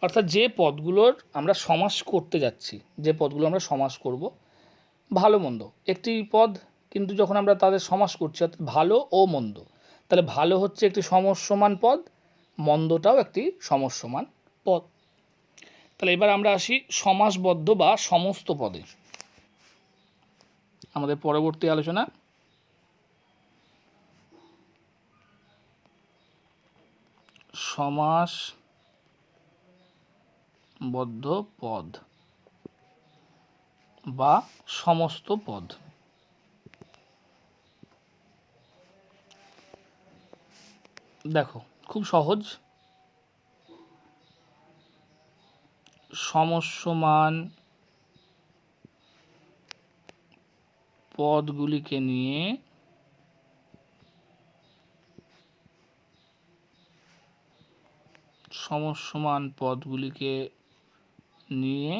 Speaker 1: অর্থাৎ যে পদগুলোর আমরা সমাস করতে যাচ্ছি, যে পদগুলো আমরা সমাস করব, ভালো মন্দ একটি পদ, কিন্তু যখন আমরা তাদের সমাস করছি, অর্থাৎ ভালো ও মন্দ, তাহলে ভালো হচ্ছে একটি সমস্যমান পদ, মন্দটাও একটি সমস্যমান পদ। তাহলে এবার আমরা আসি সমাসবদ্ধ বা সমস্ত পদে। আমাদের পরবর্তী আলোচনা সমাসবদ্ধ পদ বা সমস্ত পদ। দেখো খুব সহজ, সমস্যমান পদগুলিকে নিয়ে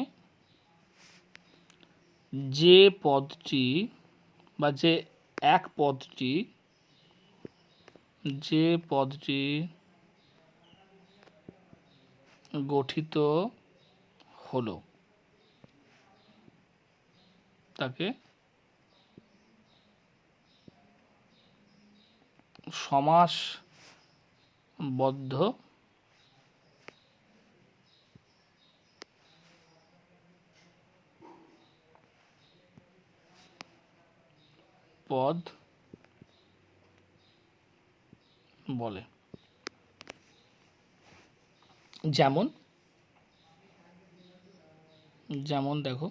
Speaker 1: যে পদটি বা যে এক পদটি গঠিত হলো তাকে সমাসবদ্ধ পদ বলে। যেমন দেখো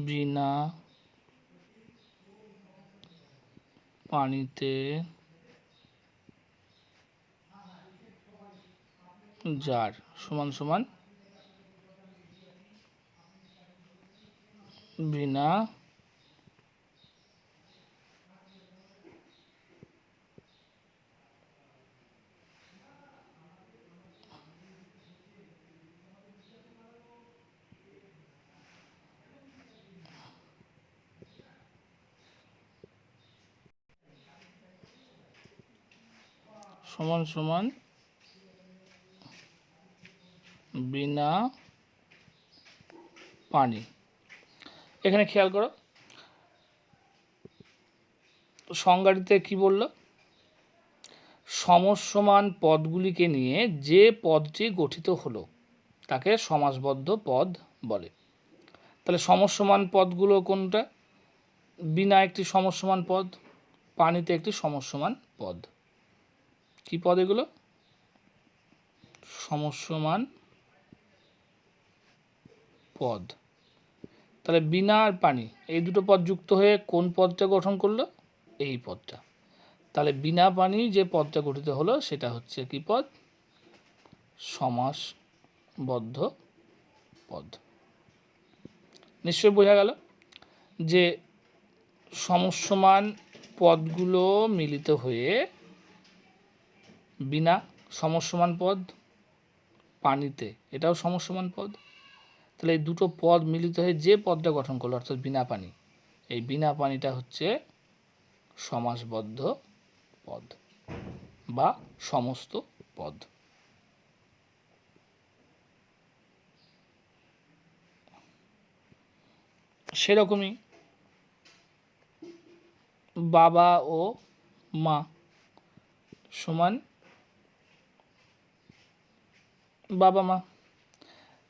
Speaker 1: বিনা পানিতে জার সমান সমান বিনা সমান সমান বিনা পানি। এখানে খেয়াল করো সংজ্ঞাটিতে কি বলল, সমস্যমান পদগুলিকে নিয়ে যে পদটি গঠিত হলো তাকে সমাসবদ্ধ পদ বলে। তাহলে সমস্যমান পদগুলো কোনটা? বিনা একটি সমস্যমান পদ, পানিতে একটি সমস্যমান পদ। কি পদ এগুলো? সমস্যমান পদ। তাহলে বিনা আর পানি এই দুটো পদ যুক্ত হয়ে কোন পদটা গঠন করলো? এই পদটা। তাহলে বিনা পানি যে পদটা গঠিত হলো সেটা হচ্ছে কি পদ? সমাসবদ্ধ পদ। নিশ্চয়ই বোঝা গেল যে সমস্যমান পদগুলো মিলিত হয়ে বিনা সমস্যমান পদ, পানিতে এটাও সমস্যমান পদ। তাহলে এই দুটো পদ মিলিত হয়ে যে পদটা গঠন করলো অর্থাৎ বিনা পানি, এই বিনা পানিটা হচ্ছে সমাসবদ্ধ পদ বা সমস্ত পদ। সেরকমই বাবা ও মা সমান বাবা মা।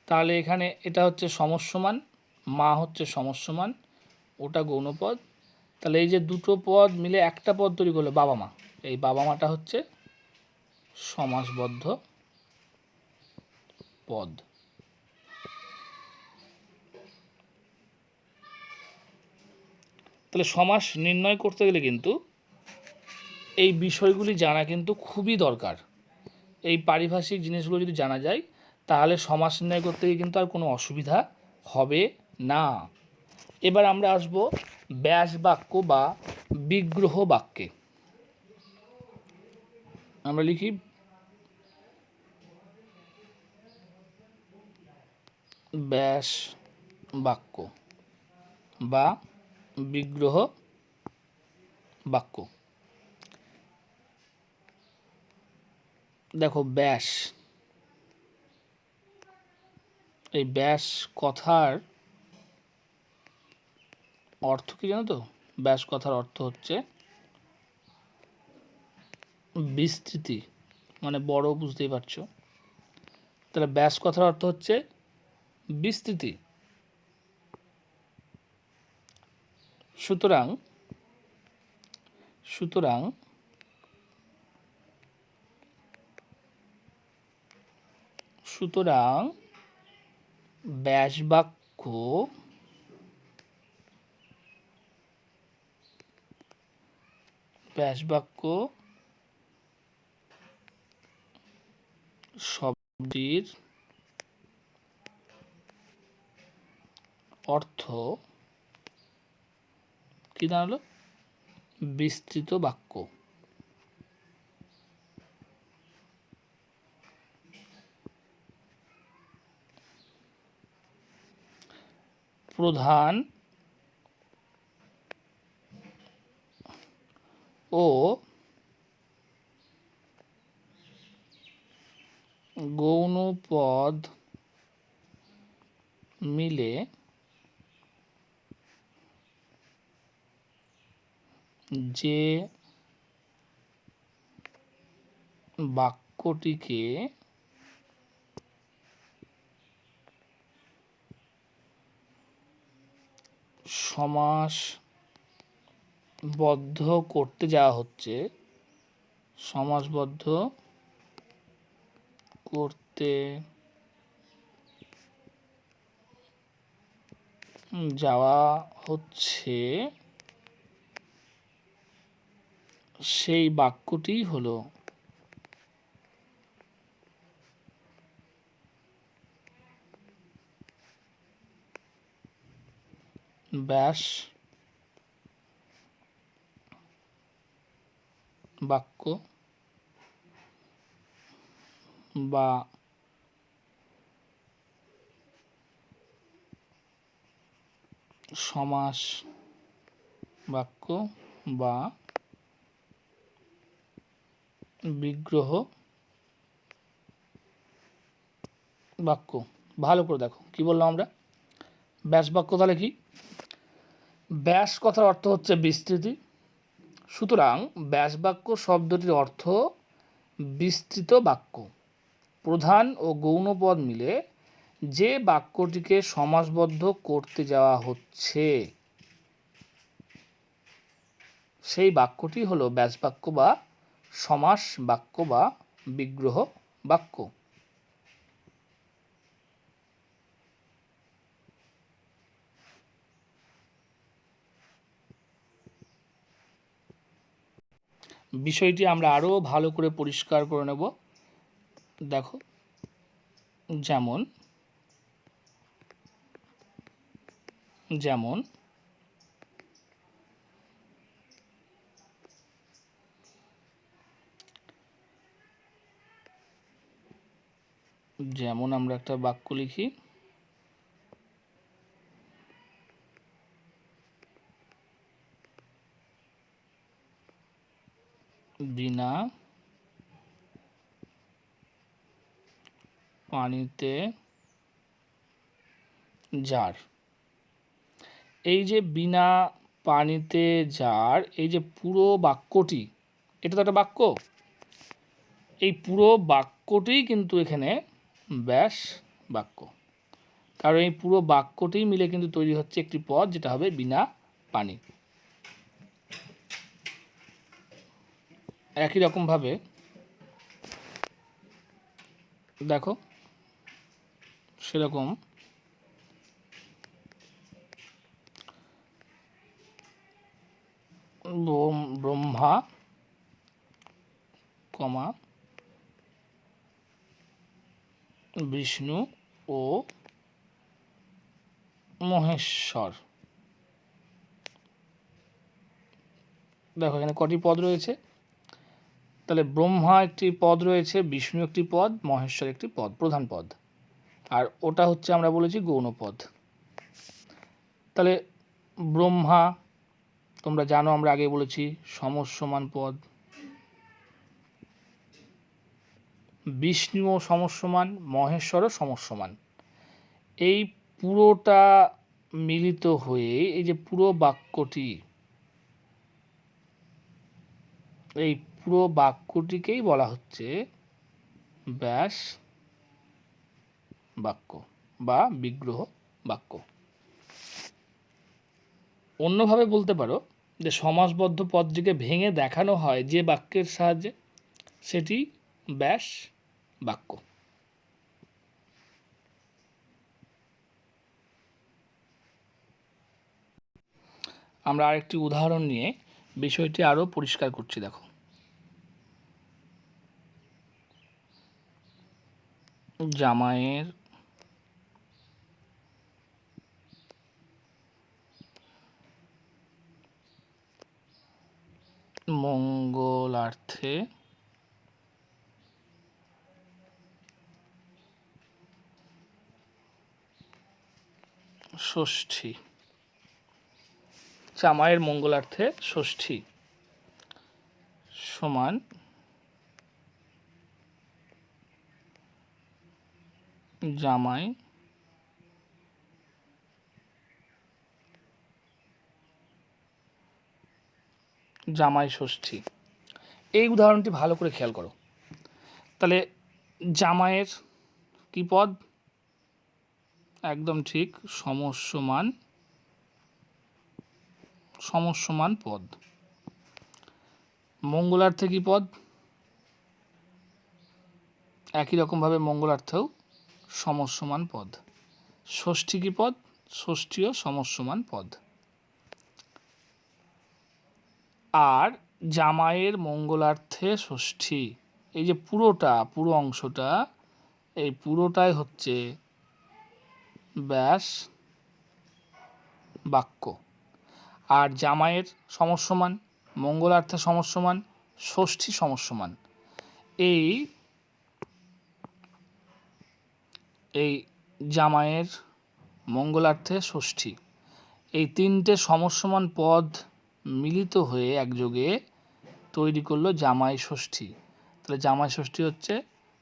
Speaker 1: তাহলে এখানে এটা হচ্ছে সমস্যমান, মা হচ্ছে সমস্যমান, ওটা গৌণপদ। তাহলে এই যে দুটো পদ মিলে একটা পদ তৈরি করলো বাবা মা, এই বাবা মাটা হচ্ছে সমাসবদ্ধ পদ। তাহলে সমাস নির্ণয় করতে গেলে কিন্তু এই বিষয়গুলি জানা কিন্তু খুবই দরকার। এই পারিভাষিক জিনিসগুলো যদি জানা যায় তাহলে সমাস নির্ণয় করতে গিয়ে কিন্তু আর কোনো অসুবিধা হবে না। এবার আমরা আসব ব্যাস বাক্য বা বিগ্রহ বাক্যে। আমরা লিখি ব্যাস বাক্য বা বিগ্রহ বাক্য। দেখো ব্যাস, এই ব্যাস কথার অর্থ কি জানো তো? ব্যাস কথার অর্থ হচ্ছে বিস্তৃতি, মানে বড়, বুঝতেই পারছো। তাহলে ব্যাস কথার অর্থ হচ্ছে বিস্তৃতি। সুতরাং ব্যাস বাক্য ব্যাস বাক্য শব্দটির অর্থ কি দাঁড়ালো? বিস্তৃত বাক্য। প্রধান ও গৌণ পদ মিলে যে বাক্যটিকে সমাসবদ্ধ করতে যাওয়া হচ্ছে, সমাসবদ্ধ করতে যাওয়া হচ্ছে সেই বাক্যটি হলো ব্যাস বাক্য বা সমাস বাক্য বা বিগ্রহ বাক্য। ভালো করে দেখো কি বললাম আমরা। ব্যাস বাক্য তাহলে কি? ব্যাস কথার অর্থ হচ্ছে বিস্তৃতি, সুতরাং ব্যাস বাক্য শব্দটির অর্থ বিস্তৃত বাক্য। প্রধান ও গৌণ পদ মিলে যে বাক্যটিকে সমাসবদ্ধ করতে যাওয়া হচ্ছে সেই বাক্যটি হলো ব্যাস বাক্য বা সমাস বাক্য বা বিগ্রহ বাক্য। বিষয়টি আমরা আরও ভালো করে পরিষ্কার করে নেব। দেখো, যেমন যেমন যেমন আমরা একটা বাক্য লিখি, বিনা পানিতে জার। এই যে বিনা পানিতে জার, এই যে পুরো বাক্যটি, এটা তো একটা বাক্য, এই পুরো বাক্যটিই কিন্তু এখানে ব্যাস বাক্য, কারণ এই পুরো বাক্যটি মিলে কিন্তু তৈরি হচ্ছে একটি পদ, যেটা হবে বিনা পানি। একই রকমভাবে দেখো, সেরকম ব্রহ্মা কমা বিষ্ণু ও মহেশ্বর। দেখো এখানে কটি পদ রয়েছে, তাহলে ব্রহ্মা একটি পদ রয়েছে, বিষ্ণু একটি পদ, মহেশ্বর একটি পদ, প্রধান পদ, আর ওটা হচ্ছে আমরা বলেছি গৌণ পদ। তাহলে ব্রহ্মা তোমরা জানো, আমরা আগে বলেছি সমসমান পদ, বিষ্ণুও সমসমান, মহেশ্বরও সমসমান। এই পুরোটা মিলিত হয়ে এই যে পুরো বাক্যটি, এই পুরো বাক্যটিকেই বলা হচ্ছে ব্যাস বাক্য বা বিগ্রহ বাক্য। অন্যভাবে বলতে পারো যে সমাসবদ্ধ পদটিকে ভেঙে দেখানো হয় যে বাক্যের সাহায্যে, সেটি ব্যাস বাক্য। আমরা আরেকটি উদাহরণ নিয়ে বিষয়টি আরও পরিষ্কার করছি, দেখো। জামাইয়ের মঙ্গলার্থে ষষ্ঠী। জামাইয়ের মঙ্গলার্থে ষষ্ঠী সমান জামাই জামাই ষষ্ঠী। এই উদাহরণটি ভালো করে খেয়াল করো। তাহলে জামাইয়ের কি পদ? একদম ঠিক, সমস্যমান পদ। মঙ্গলার্থে কি পদ? একই রকমভাবে মঙ্গলার্থেও সমস্যমান পদ। ষষ্ঠী কি পদ? ষষ্ঠীও সমস্যমান পদ। আর জামাইয়ের মঙ্গলার্থে ষষ্ঠী, এই যে পুরো অংশটা, এই পুরোটাই হচ্ছে ব্যাস বাক্য। আর জামাইয়ের সমস্যমান, মঙ্গলার্থে সমস্যমান, ষষ্ঠী সমস্যমান, এই জামাইয়ের মঙ্গলার্থে ষষ্ঠী, এই তিনটে সমস্যমান পদ মিলিত হয়ে একযোগে তৈরি করলো জামাই ষষ্ঠী। তাহলে জামাই ষষ্ঠী হচ্ছে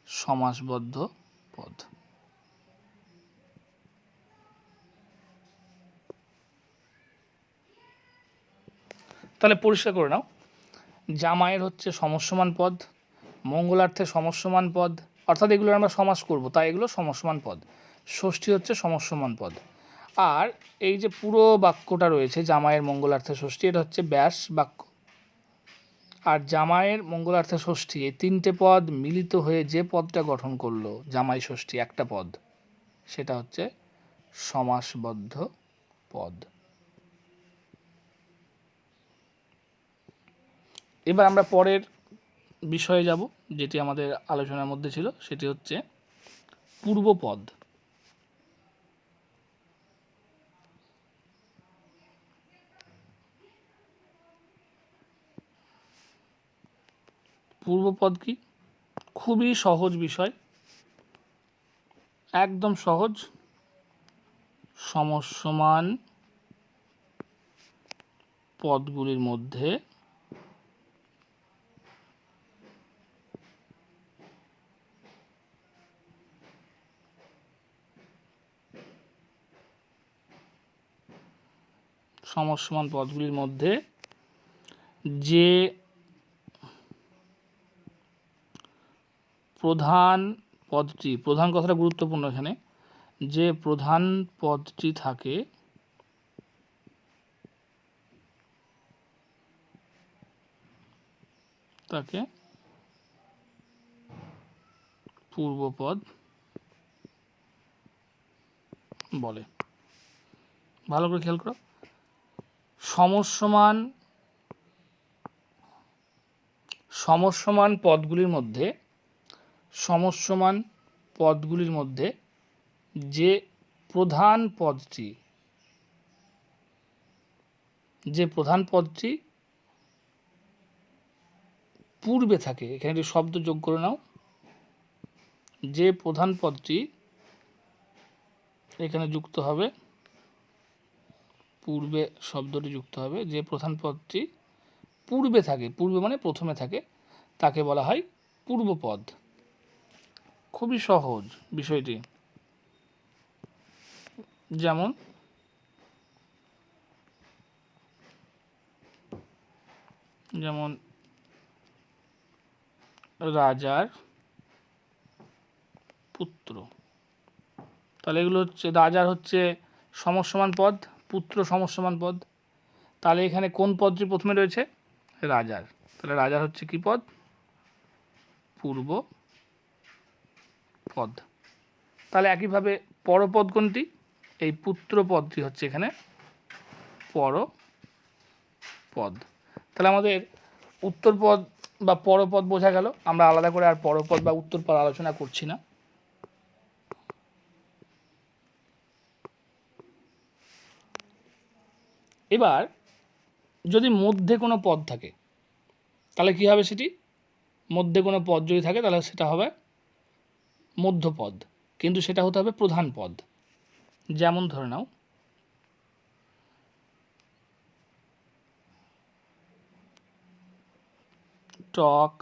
Speaker 1: সমাসবদ্ধ পদ। তাহলে পরিষ্কার করে নাও, জামাইয়ের হচ্ছে সমস্যমান পদ, মঙ্গলার্থে সমস্যমান পদ, অর্থাৎ এগুলো আমরা সমাস করব, তাই এগুলো সমস্যমান পদ। ষষ্ঠী হচ্ছে সমস্যমান পদ। আর এই যে পুরো বাক্যটা রয়েছে জামাইয়ের মঙ্গলার্থে ষষ্ঠী, এটা হচ্ছে ব্যাস বাক্য। আর জামাইয়ের মঙ্গলার্থে ষষ্ঠী, এই তিনটে পদ মিলিত হয়ে যে পদটা গঠন করলো জামাই ষষ্ঠী, একটা পদ, সেটা হচ্ছে সমাসবদ্ধ পদ। এবার আমরা পরের বিষয়ে যাব, যেটি আমাদের আলোচনার মধ্যে ছিল, সেটি হচ্ছে পূর্বপদ। পূর্বপদ কি? খুবই সহজ বিষয়, একদম সহজ। সমস্যমান পদগুলির মধ্যে যে প্রধান পদটি, প্রধান কথাটা গুরুত্বপূর্ণ এখানে, যে প্রধান পদটি থাকে তাকে পূর্বপদ বলে। ভালো করে খেয়াল করো, সমস্যমান পদগুলির মধ্যে যে প্রধান পদটি পূর্বে থাকে, এখানে একটি শব্দ যোগ করে নাও, যে প্রধান পদটি এখানে যুক্ত হবে, পূর্বে শব্দটি যুক্ত হবে, যে প্রধান পদটি পূর্বে থাকে, পূর্বে মানে প্রথমে থাকে, তাকে বলা হয় পূর্বপদ। খুবই সহজ বিষয়টি। যেমন রাজার পুত্র, তাহলে এগুলো হচ্ছে, রাজার হচ্ছে সমস্যমান পদ, পুত্র সমস্যমান পদ, তাহলে এখানে কোন পদটি প্রথমে রয়েছে? রাজার। তাহলে রাজার হচ্ছে কি পদ? পূর্ব পদ। তাহলে একইভাবে পরপদ কোনটি? এই পুত্র পদটি হচ্ছে এখানে পরপদ। তাহলে আমাদের উত্তরপদ বা পরপদ বোঝা গেল। আমরা আলাদা করে আর পরপদ বা উত্তরপদ আলোচনা করছি না। এবার যদি মধ্যে কোনো পদ থাকে তাহলে কী হবে সেটি? মধ্যে কোনো পদ যদি থাকে তাহলে সেটা হবে মধ্যপদ, কিন্তু সেটা হতে হবে প্রধান পদ। যেমন ধরে নাও টক,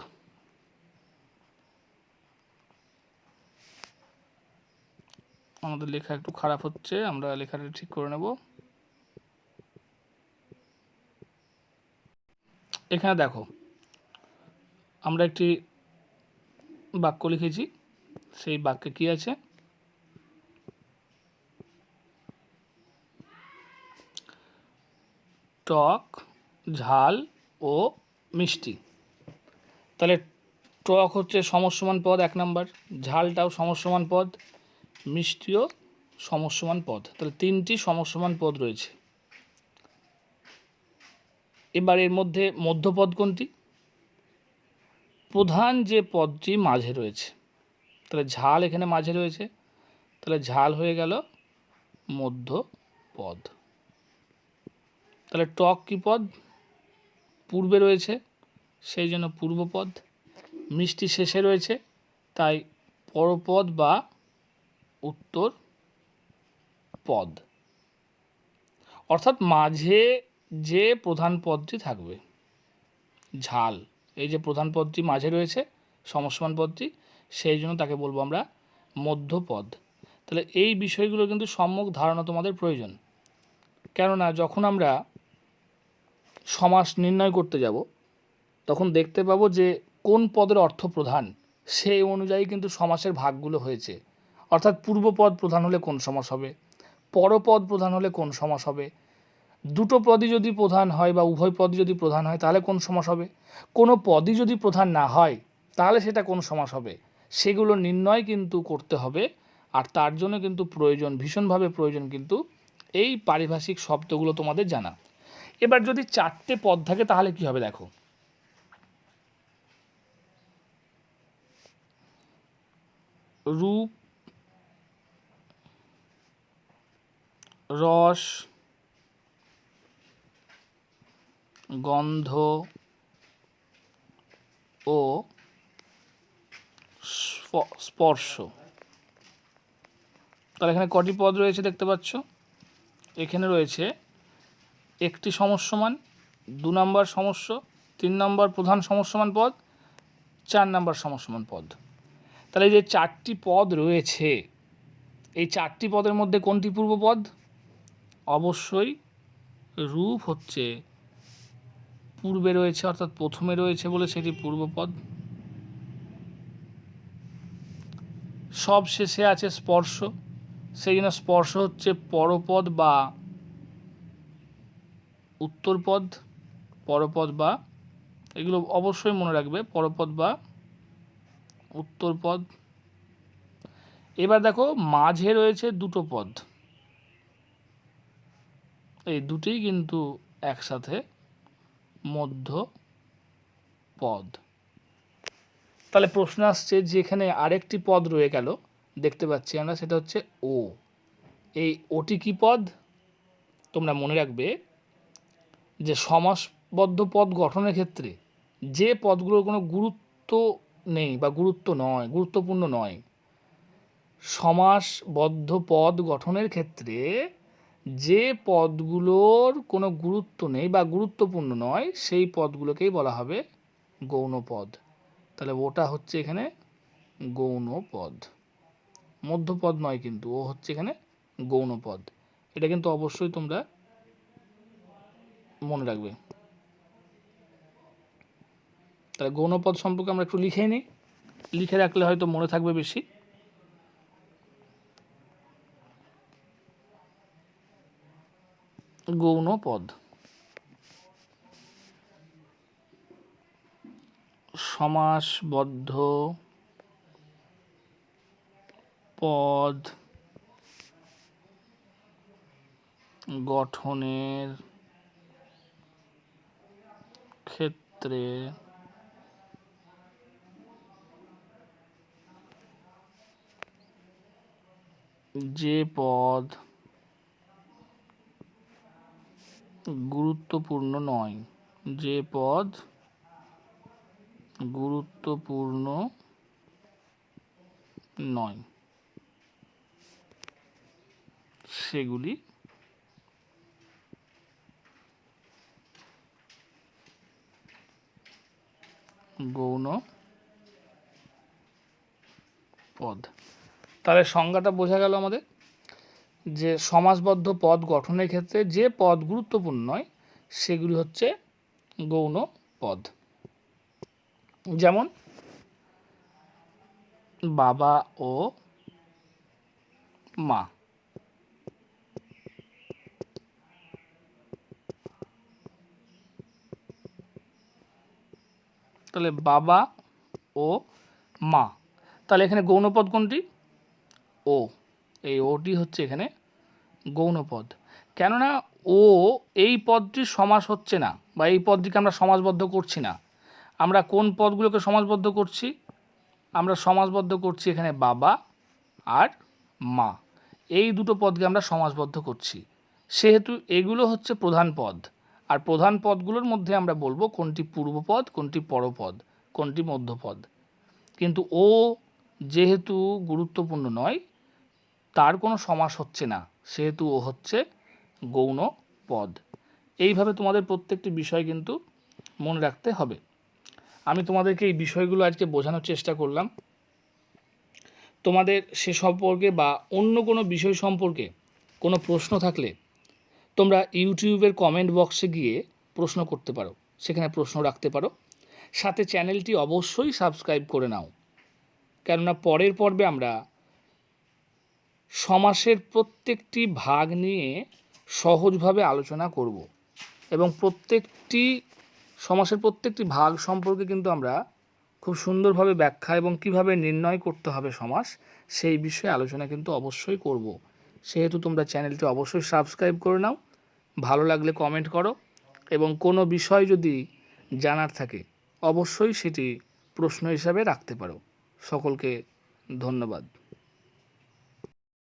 Speaker 1: আমাদের লেখা একটু খারাপ হচ্ছে, আমরা লেখাটা ঠিক করে নেব। এখানে দেখো আমরা একটি বাক্য লিখেছি, সেই বাক্যে কি আছে? টক, ঝাল ও মিষ্টি। তাহলে টক হচ্ছে সমস্যমান পদ 1 নম্বর, ঝালটাও সমস্যমান পদ, মিষ্টিও সমস্যমান পদ। তাহলে 3টি সমস্যমান পদ রয়েছে। এবার এর মধ্যে মধ্যপদ কোনটি? প্রধান যে পদটি মাঝে রয়েছে। তাহলে ঝাল এখানে মাঝে রয়েছে, তাহলে ঝাল হয়ে গেল মধ্যপদ। তাহলে টক কি পদ? পূর্বে রয়েছে, সেই জন্য পূর্বপদ। মিষ্টি শেষে রয়েছে, তাই পরপদ বা উত্তর পদ। অর্থাৎ মাঝে যে প্রধান পদটি থাকবে, ঝাল, এই যে প্রধান পদটি মাঝে রয়েছে সমস্যমান পদটি, সেই জন্য তাকে বলবো আমরা মধ্যপদ। তাহলে এই বিষয়গুলো কিন্তু সম্যক ধারণা তোমাদের প্রয়োজন। কেননা যখন আমরা সমাস নির্ণয় করতে যাব তখন দেখতে পাবো যে কোন পদের অর্থ প্রধান, সেই অনুযায়ী কিন্তু সমাসের ভাগগুলো হয়েছে। অর্থাৎ পূর্বপদ প্রধান হলে কোন সমাস হবে, পরপদ প্রধান হলে কোন সমাস হবে, দুটো পদই যদি প্রধান হয় বা উভয় পদই যদি প্রধান হয় তাহলে কোন সমাস হবে, কোনো পদই যদি প্রধান না হয় তাহলে সেটা কোন সমাস হবে, সেগুলো নির্ণয় কিন্তু করতে হবে। আর তার জন্য কিন্তু প্রয়োজন, ভীষণভাবে প্রয়োজন কিন্তু এই পারিভাষিক শব্দগুলো তোমাদের জানা। এবার যদি 4টে পদ থাকে তাহলে কি হবে দেখো। রূপ, রস, গন্ধ ও স্পর্শ। তাহলে এখানে কটি পদ রয়েছে দেখতে পাচ্ছ? এখানে রয়েছে একটি সমস্যমান, 2 নম্বর সমস্য, 3 নম্বর প্রধান সমস্যমান পদ, 4 নম্বর সমস্যমান পদ। তাহলে এই যে 4টি পদ রয়েছে, এই 4টি পদের মধ্যে কোনটি পূর্বপদ? অবশ্যই রূপ হচ্ছে পূর্বে রয়েছে, অর্থাৎ প্রথমে রয়েছে বলে সেটি পূর্বপদ। সব শেষে আছে স্পর্শ, সেই জন্য স্পর্শ হচ্ছে পরপদ বা উত্তরপদ। পরপদ বা, এগুলো অবশ্যই মনে রাখবে, পরপদ বা উত্তরপদ। এবার দেখো মাঝে রয়েছে দুটো পদ, এই দুটোই কিন্তু একসাথে মধ্যপদ। তাহলে প্রশ্ন আসছে যে এখানে আরেকটি পদ রয়ে গেল দেখতে পাচ্ছি আমরা, সেটা হচ্ছে ও। এই ওটি কি পদ? তোমরা মনে রাখবে যে সমাসবদ্ধ পদ গঠনের ক্ষেত্রে যে পদগুলোর কোনো গুরুত্ব নেই বা গুরুত্বপূর্ণ নয়, সমাসবদ্ধ পদ গঠনের ক্ষেত্রে যে পদগুলোর কোনো গুরুত্ব নেই বা গুরুত্বপূর্ণ নয় সেই পদগুলোকেই বলা হবে গৌণ পদ। তাহলে ওটা হচ্ছে এখানে গৌণ পদ, মধ্যপদ নয়, কিন্তু ও হচ্ছে এখানে গৌণ পদ। এটা কিন্তু অবশ্যই তোমরা মনে রাখবে। তাহলে গৌণ পদ সম্পর্কে আমরা একটু লিখে নিই, লিখে রাখলে হয়তো মনে থাকবে বেশি। গৌণ পদ, সমাসবদ্ধ পদ গঠনের ক্ষেত্রে যে পদ গুরুত্বপূর্ণ নয়, যে পদ গুরুত্বপূর্ণ নয় সেগুলি গৌণ পদ। তাহলে সংজ্ঞাটা বোঝা গেল আমাদের, যে সমাসবদ্ধ পদ গঠনের ক্ষেত্রে যে পদ গুরুত্বপূর্ণ নয় সেগুলি হচ্ছে গৌণ পদ। যেমন বাবা ও মা, তাহলে বাবা ও মা, তাহলে এখানে গৌণপদ কোনটি? ও, এই ওটি হচ্ছে এখানে গৌণপদ। কেননা ও এই পদটির সমাস হচ্ছে না, বা এই পদটিকে আমরা সমাসবদ্ধ করছি না। আমরা কোন পদগুলোকে সমাসবদ্ধ করছি? আমরা সমাসবদ্ধ করছি এখানে বাবা আর মা, এই দুটো পদকে আমরা সমাসবদ্ধ করছি। সেহেতু এগুলো হচ্ছে প্রধান পদ, আর প্রধান পদগুলোর মধ্যে আমরা বলবো কোনটি পূর্বপদ, কোনটি পরপদ, কোনটি মধ্যপদ। কিন্তু ও যেহেতু গুরুত্বপূর্ণ নয়, তার কোনো সমাস হচ্ছে না, সেহেতু ও হচ্ছে গৌণ পদ। এইভাবে তোমাদের প্রত্যেকটি বিষয় কিন্তু মনে রাখতে হবে। আমি তোমাদেরকে এই বিষয়গুলো আজকে বোঝানোর চেষ্টা করলাম। তোমাদের সে সম্পর্কে বা অন্য কোনো বিষয় সম্পর্কে কোনো প্রশ্ন থাকলে তোমরা ইউটিউবের কমেন্ট বক্সে গিয়ে প্রশ্ন করতে পারো, সেখানে প্রশ্ন রাখতে পারো। সাথে চ্যানেলটি অবশ্যই সাবস্ক্রাইব করে নাও, কেননা পরের পর্বে আমরা সমাসের প্রত্যেকটি ভাগ নিয়ে সহজভাবে আলোচনা করব, এবং প্রত্যেকটি সমাসের প্রত্যেকটি ভাগ সম্পর্কে কিন্তু আমরা খুব সুন্দরভাবে ব্যাখ্যা এবং কিভাবে নির্ণয় করতে হবে সমাস, সেই বিষয়ে আলোচনা কিন্তু অবশ্যই করব। সেহেতু তোমরা চ্যানেলটি অবশ্যই সাবস্ক্রাইব করে নাও, ভালো লাগলে কমেন্ট করো, এবং কোনো বিষয় যদি জানার থাকে অবশ্যই সেটি প্রশ্ন হিসাবে রাখতে পারো। সকলকে ধন্যবাদ।